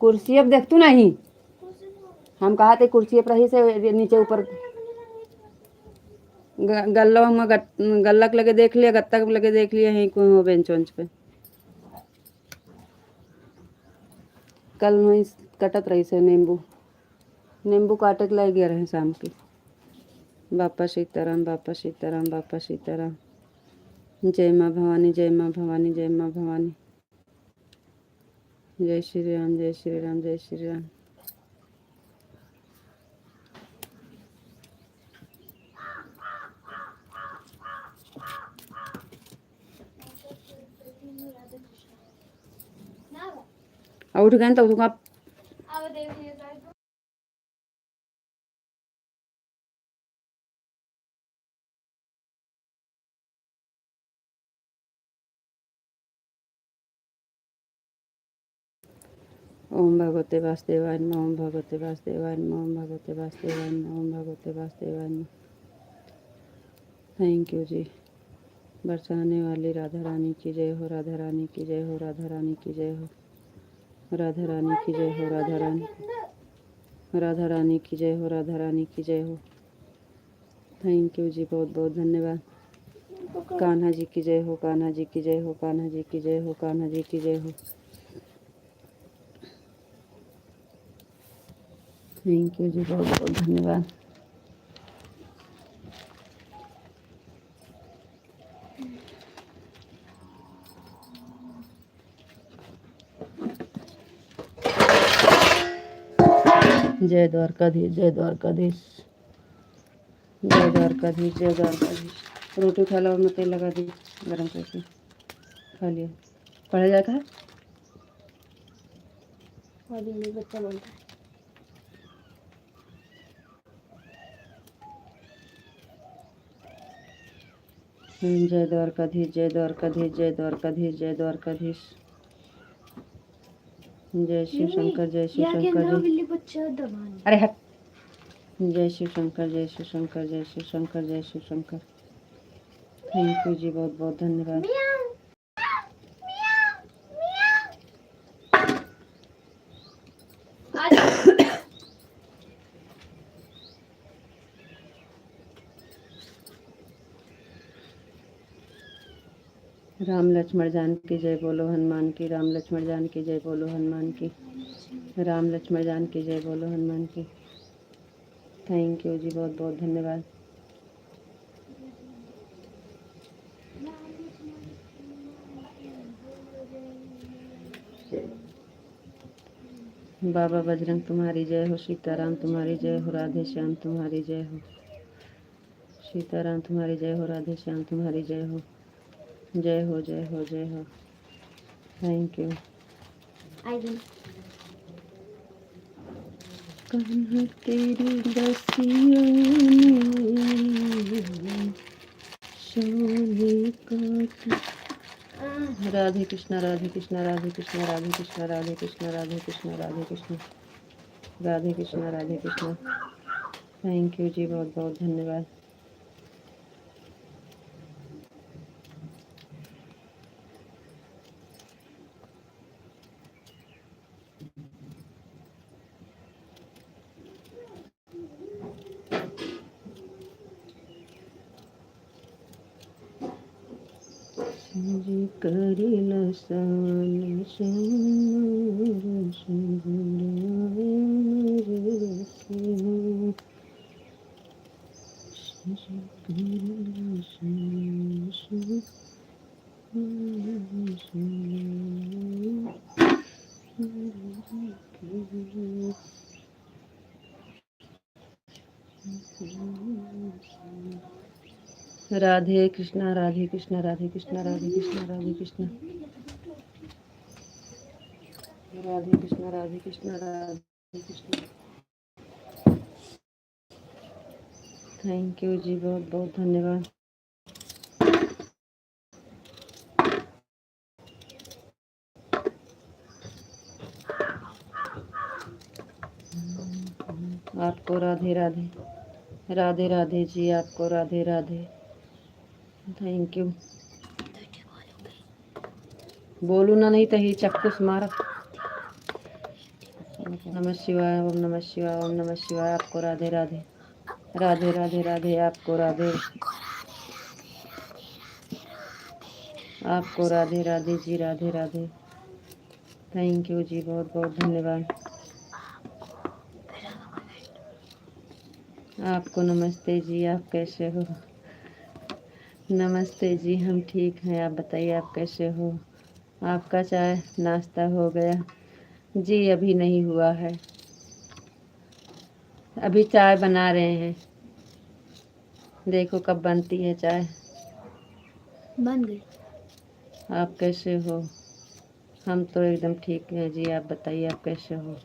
कुर्सी अब देख तू नहीं हम कहा थे कुर्सी पर रही से नीचे ऊपर गल्ला में गल्लक लगे देख लिया गत्ता लगे देख लिया यहीं को हो बेंच वेंच पे कल वहीं कटत रही से नींबू काटे के लाई गया रहे शाम की बापा सीताराम बापा सीताराम बापा सीताराम जय माँ भवानी जय माँ भवानी जय माँ भवानी जय श्री राम जय श्री राम जय श्री राम उठ गए तो उसका ओम भगवते वासुदेवाय नमः ओम भगवते वासुदेवाय नमः ओम भगवते वासुदेवाय नमः ओम भगवते वासुदेवाय नमः थैंक यू जी बरसाने वाली राधा रानी की जय हो, राधा रानी की जय हो, राधा रानी की जय हो, राधा रानी की जय हो, राधा रानी, राधा रानी की जय हो, राधा रानी की जय हो। थैंक यू जी, बहुत बहुत धन्यवाद। कान्हा जी की जय हो, कान्हा जी की जय हो, कान्हा जी की जय हो, कान्हा जी की जय हो। थैंक यू जी, बहुत बहुत धन्यवाद। जय द्वारकाधीश, जय द्वारकाधीश, जय द्वारकाधीश, जय द्वारकाधीश। रोटी उठा लो, में तेल लगा दी गरम करके खा लिया। पढ़ा जाता है बच्चा बोलता है जय द्वारकाधीश, जय द्वारकाधीश, जय द्वारकाधीश, जय द्वारकाधीश। जय शिव शंकर, जय शिव शंकर, जय अरे हट। जय शिव शंकर, जय शिव शंकर, जय शिव शंकर, जय शिव शंकर। थैंक यू जी, बहुत बहुत धन्यवाद। राम लक्ष्मण जानकी जय बोलो हनुमान की, राम लक्ष्मण जानकी जय बोलो हनुमान की, राम लक्ष्मण जानकी जय बोलो हनुमान की। थैंक यू जी, बहुत बहुत धन्यवाद। बाबा बजरंग तुम्हारी जय हो, सीताराम तुम्हारी जय हो, राधे श्याम तुम्हारी जय हो, सीताराम तुम्हारी जय हो, राधे श्याम तुम्हारी जय हो, जय हो, जय हो, जय हो। Thank you. कन्हा तेरी बसिया सोने का। राधे कृष्णा, राधे कृष्णा, राधे कृष्णा, राधे कृष्णा, राधे कृष्णा, राधे कृष्णा, राधे कृष्णा, राधे कृष्णा, राधे कृष्णा। थैंक यू जी, बहुत बहुत धन्यवाद। जी करेला सान राधे कृष्णा, राधे कृष्णा, राधे कृष्णा, राधे कृष्णा, राधे कृष्णा, राधे कृष्णा, राधे कृष्णा, राधे कृष्णा। थैंक यू जी, बहुत बहुत धन्यवाद। आपको राधे राधे, राधे राधे जी, आपको राधे राधे। Thank you. बोलू ना, नहीं तो ही चक्कूस मारा। नमः शिवाय, ओम नमः शिवाय, ओम नमः शिवाय। आपको राधे राधे, राधे राधे, राधे आपको राधे, आपको राधे राधे जी, राधे राधे। थैंक यू जी, बहुत बहुत धन्यवाद। आपको नमस्ते जी, आप कैसे हो? नमस्ते जी, हम ठीक हैं, आप बताइए आप कैसे हो? आपका चाय नाश्ता हो गया? जी अभी नहीं हुआ है, अभी चाय बना रहे हैं। देखो कब बनती है चाय। बन गई। आप कैसे हो? हम तो एकदम ठीक हैं जी, आप बताइए आप कैसे हो?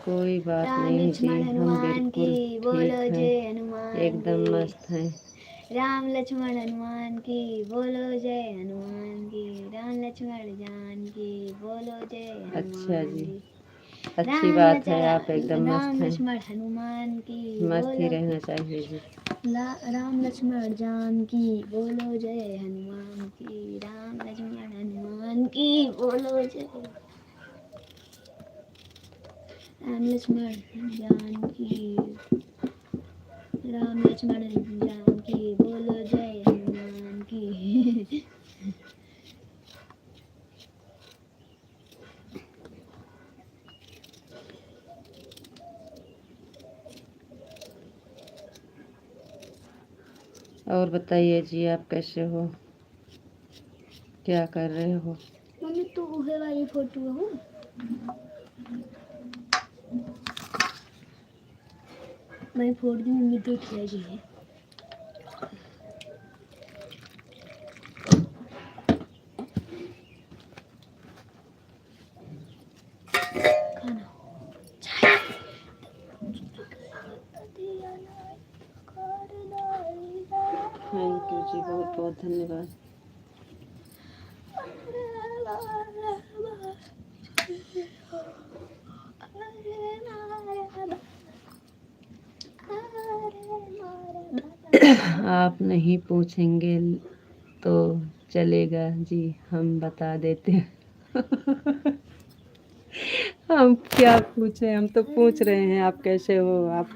कोई बात राम नहीं जी, लक्ष्मण हम हनुमान की बिल्कुल बोलो ठीक जय हैं, हनुमान एकदम की। मस्त हैं। राम लक्ष्मण हनुमान की बोलो जय हनुमान की। राम लक्ष्मण जान की बोलो जय अच्छा हनुमान जी, की। अच्छी बात है, आप एकदम राम मस्त हैं। लक्ष्मण हनुमान की मस्त ही बोलो, रहना चाहिए जी। राम लक्ष्मण जान की बोलो जय हनुमान की, राम लक्ष्मण हनुमान की बोलो जय, राम लक्ष्मण जान की, राम लक्ष्मण जान की बोलो जय हनुमान की। और बताइए जी, आप कैसे हो, क्या कर रहे हो? मम्मी तू उहे वाली फोटो हो, मैं फोड़ दी मम्मी तो खिलाई है। खाना थैंक यू जी, बहुत बहुत धन्यवाद। आप नहीं पूछेंगे तो चलेगा जी, हम बता देते हैं। हम क्या पूछे, हम तो पूछ रहे हैं आप कैसे हो आप।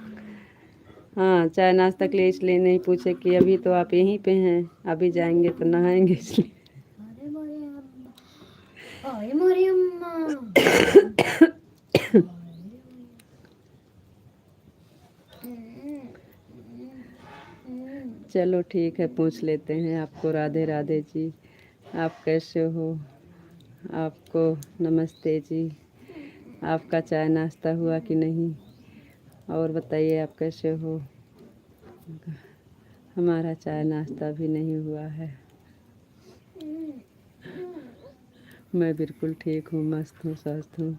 हाँ, चाय नाश्ता के लिए इसलिए नहीं पूछे कि अभी तो आप यहीं पे हैं, अभी जाएंगे तो नहाएंगे इसलिए। अरे मोरी अम्मा, चलो ठीक है, पूछ लेते हैं आपको। राधे राधे जी, आप कैसे हो? आपको नमस्ते जी। आपका चाय नाश्ता हुआ कि नहीं? और बताइए आप कैसे हो? हमारा चाय नाश्ता भी नहीं हुआ है। मैं बिल्कुल ठीक हूँ, मस्त हूँ, स्वस्थ हूँ।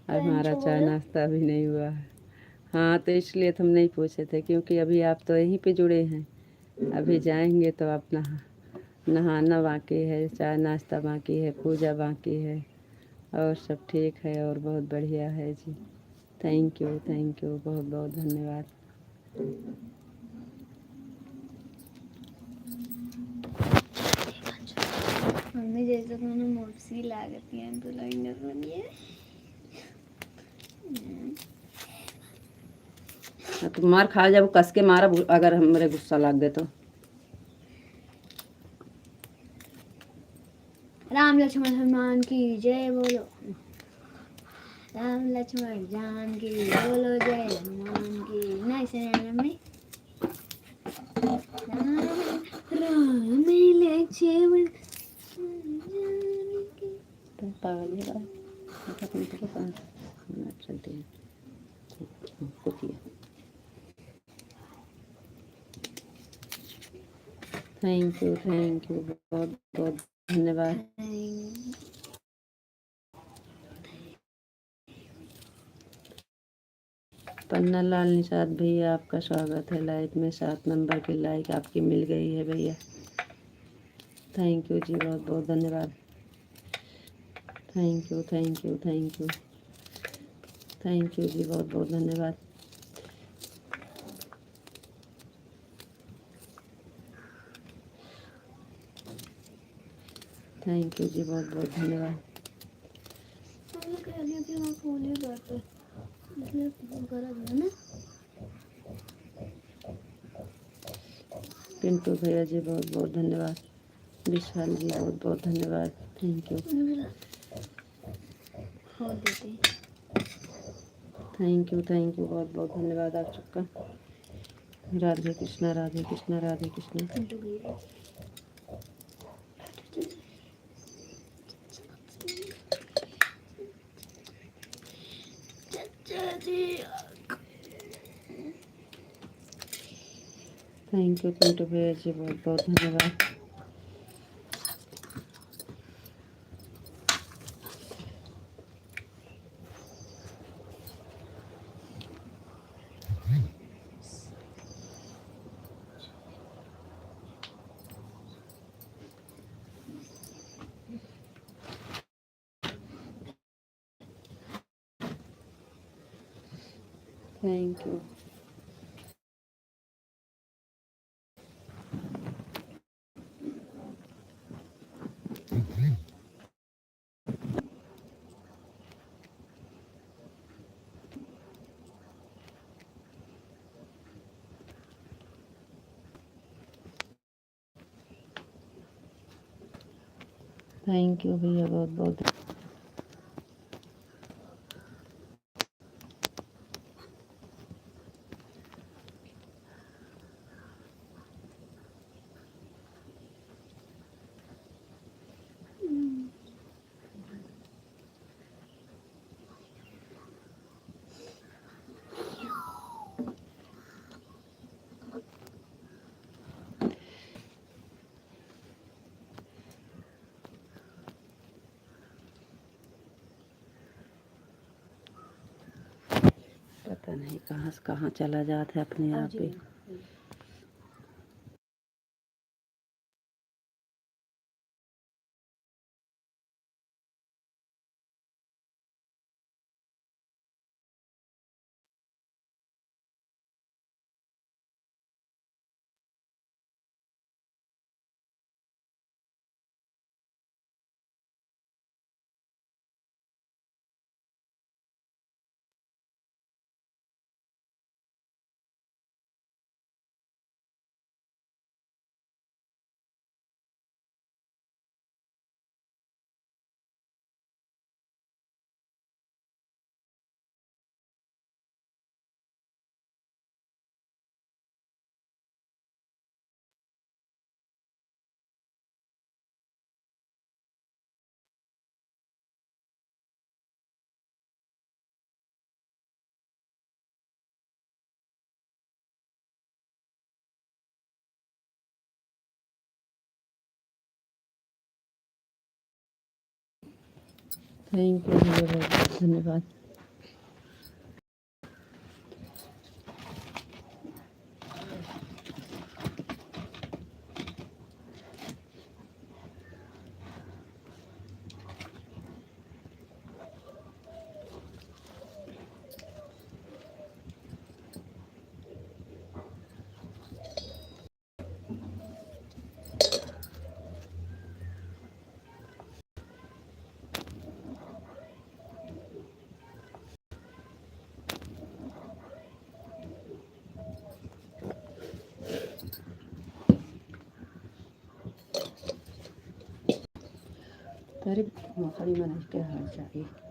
हमारा चाय नाश्ता भी नहीं हुआ है। हाँ, तो इसलिए तो हम नहीं पूछे थे, क्योंकि अभी आप तो यहीं पे जुड़े हैं। अभी जाएंगे तो आप नहाना बाकी है, चाय नाश्ता बाकी है, पूजा बाकी है, और सब ठीक है और बहुत बढ़िया है जी। थैंक यू, बहुत बहुत धन्यवाद। मम्मी जैसे मैंने मोपसी लागती है तो लाइन बनी है। तो मार खा, जब कस के मारा अगर हमारे गुस्सा लग गए तो। राम लक्ष्मण हनुमान की जय बोलो, राम लक्ष्मण जान की बोलो जय हनुमान की। नहीं सुना मम्मी, राम लक्ष्मण जान की। पागल है बात, चलते हैं कुछ। थैंक यू, बहुत बहुत धन्यवाद। पन्ना लाल निषाद भैया, आपका स्वागत है लाइव में। 7 नंबर की लाइक आपकी मिल गई है भैया। थैंक यू जी, बहुत बहुत धन्यवाद। थैंक यू जी, बहुत बहुत धन्यवाद। थैंक यू जी, बहुत बहुत धन्यवाद। पिंटू भैया जी, बहुत बहुत धन्यवाद। विशाल जी, बहुत बहुत धन्यवाद। थैंक यू, बहुत बहुत धन्यवाद आप सबका। राधे कृष्णा, राधे कृष्णा, राधे कृष्णा। थैंक यू पिंटू भैया जी, बहुत बहुत धन्यवाद। Thank you. थैंक यू भैया, बहुत बहुत। पता नहीं कहाँ से कहाँ चला जाता है अपने आप ही। थैंक यू भैया, बहुत बहुत धन्यवाद। तारीफ खड़ी मना क्या हाल चाहिए।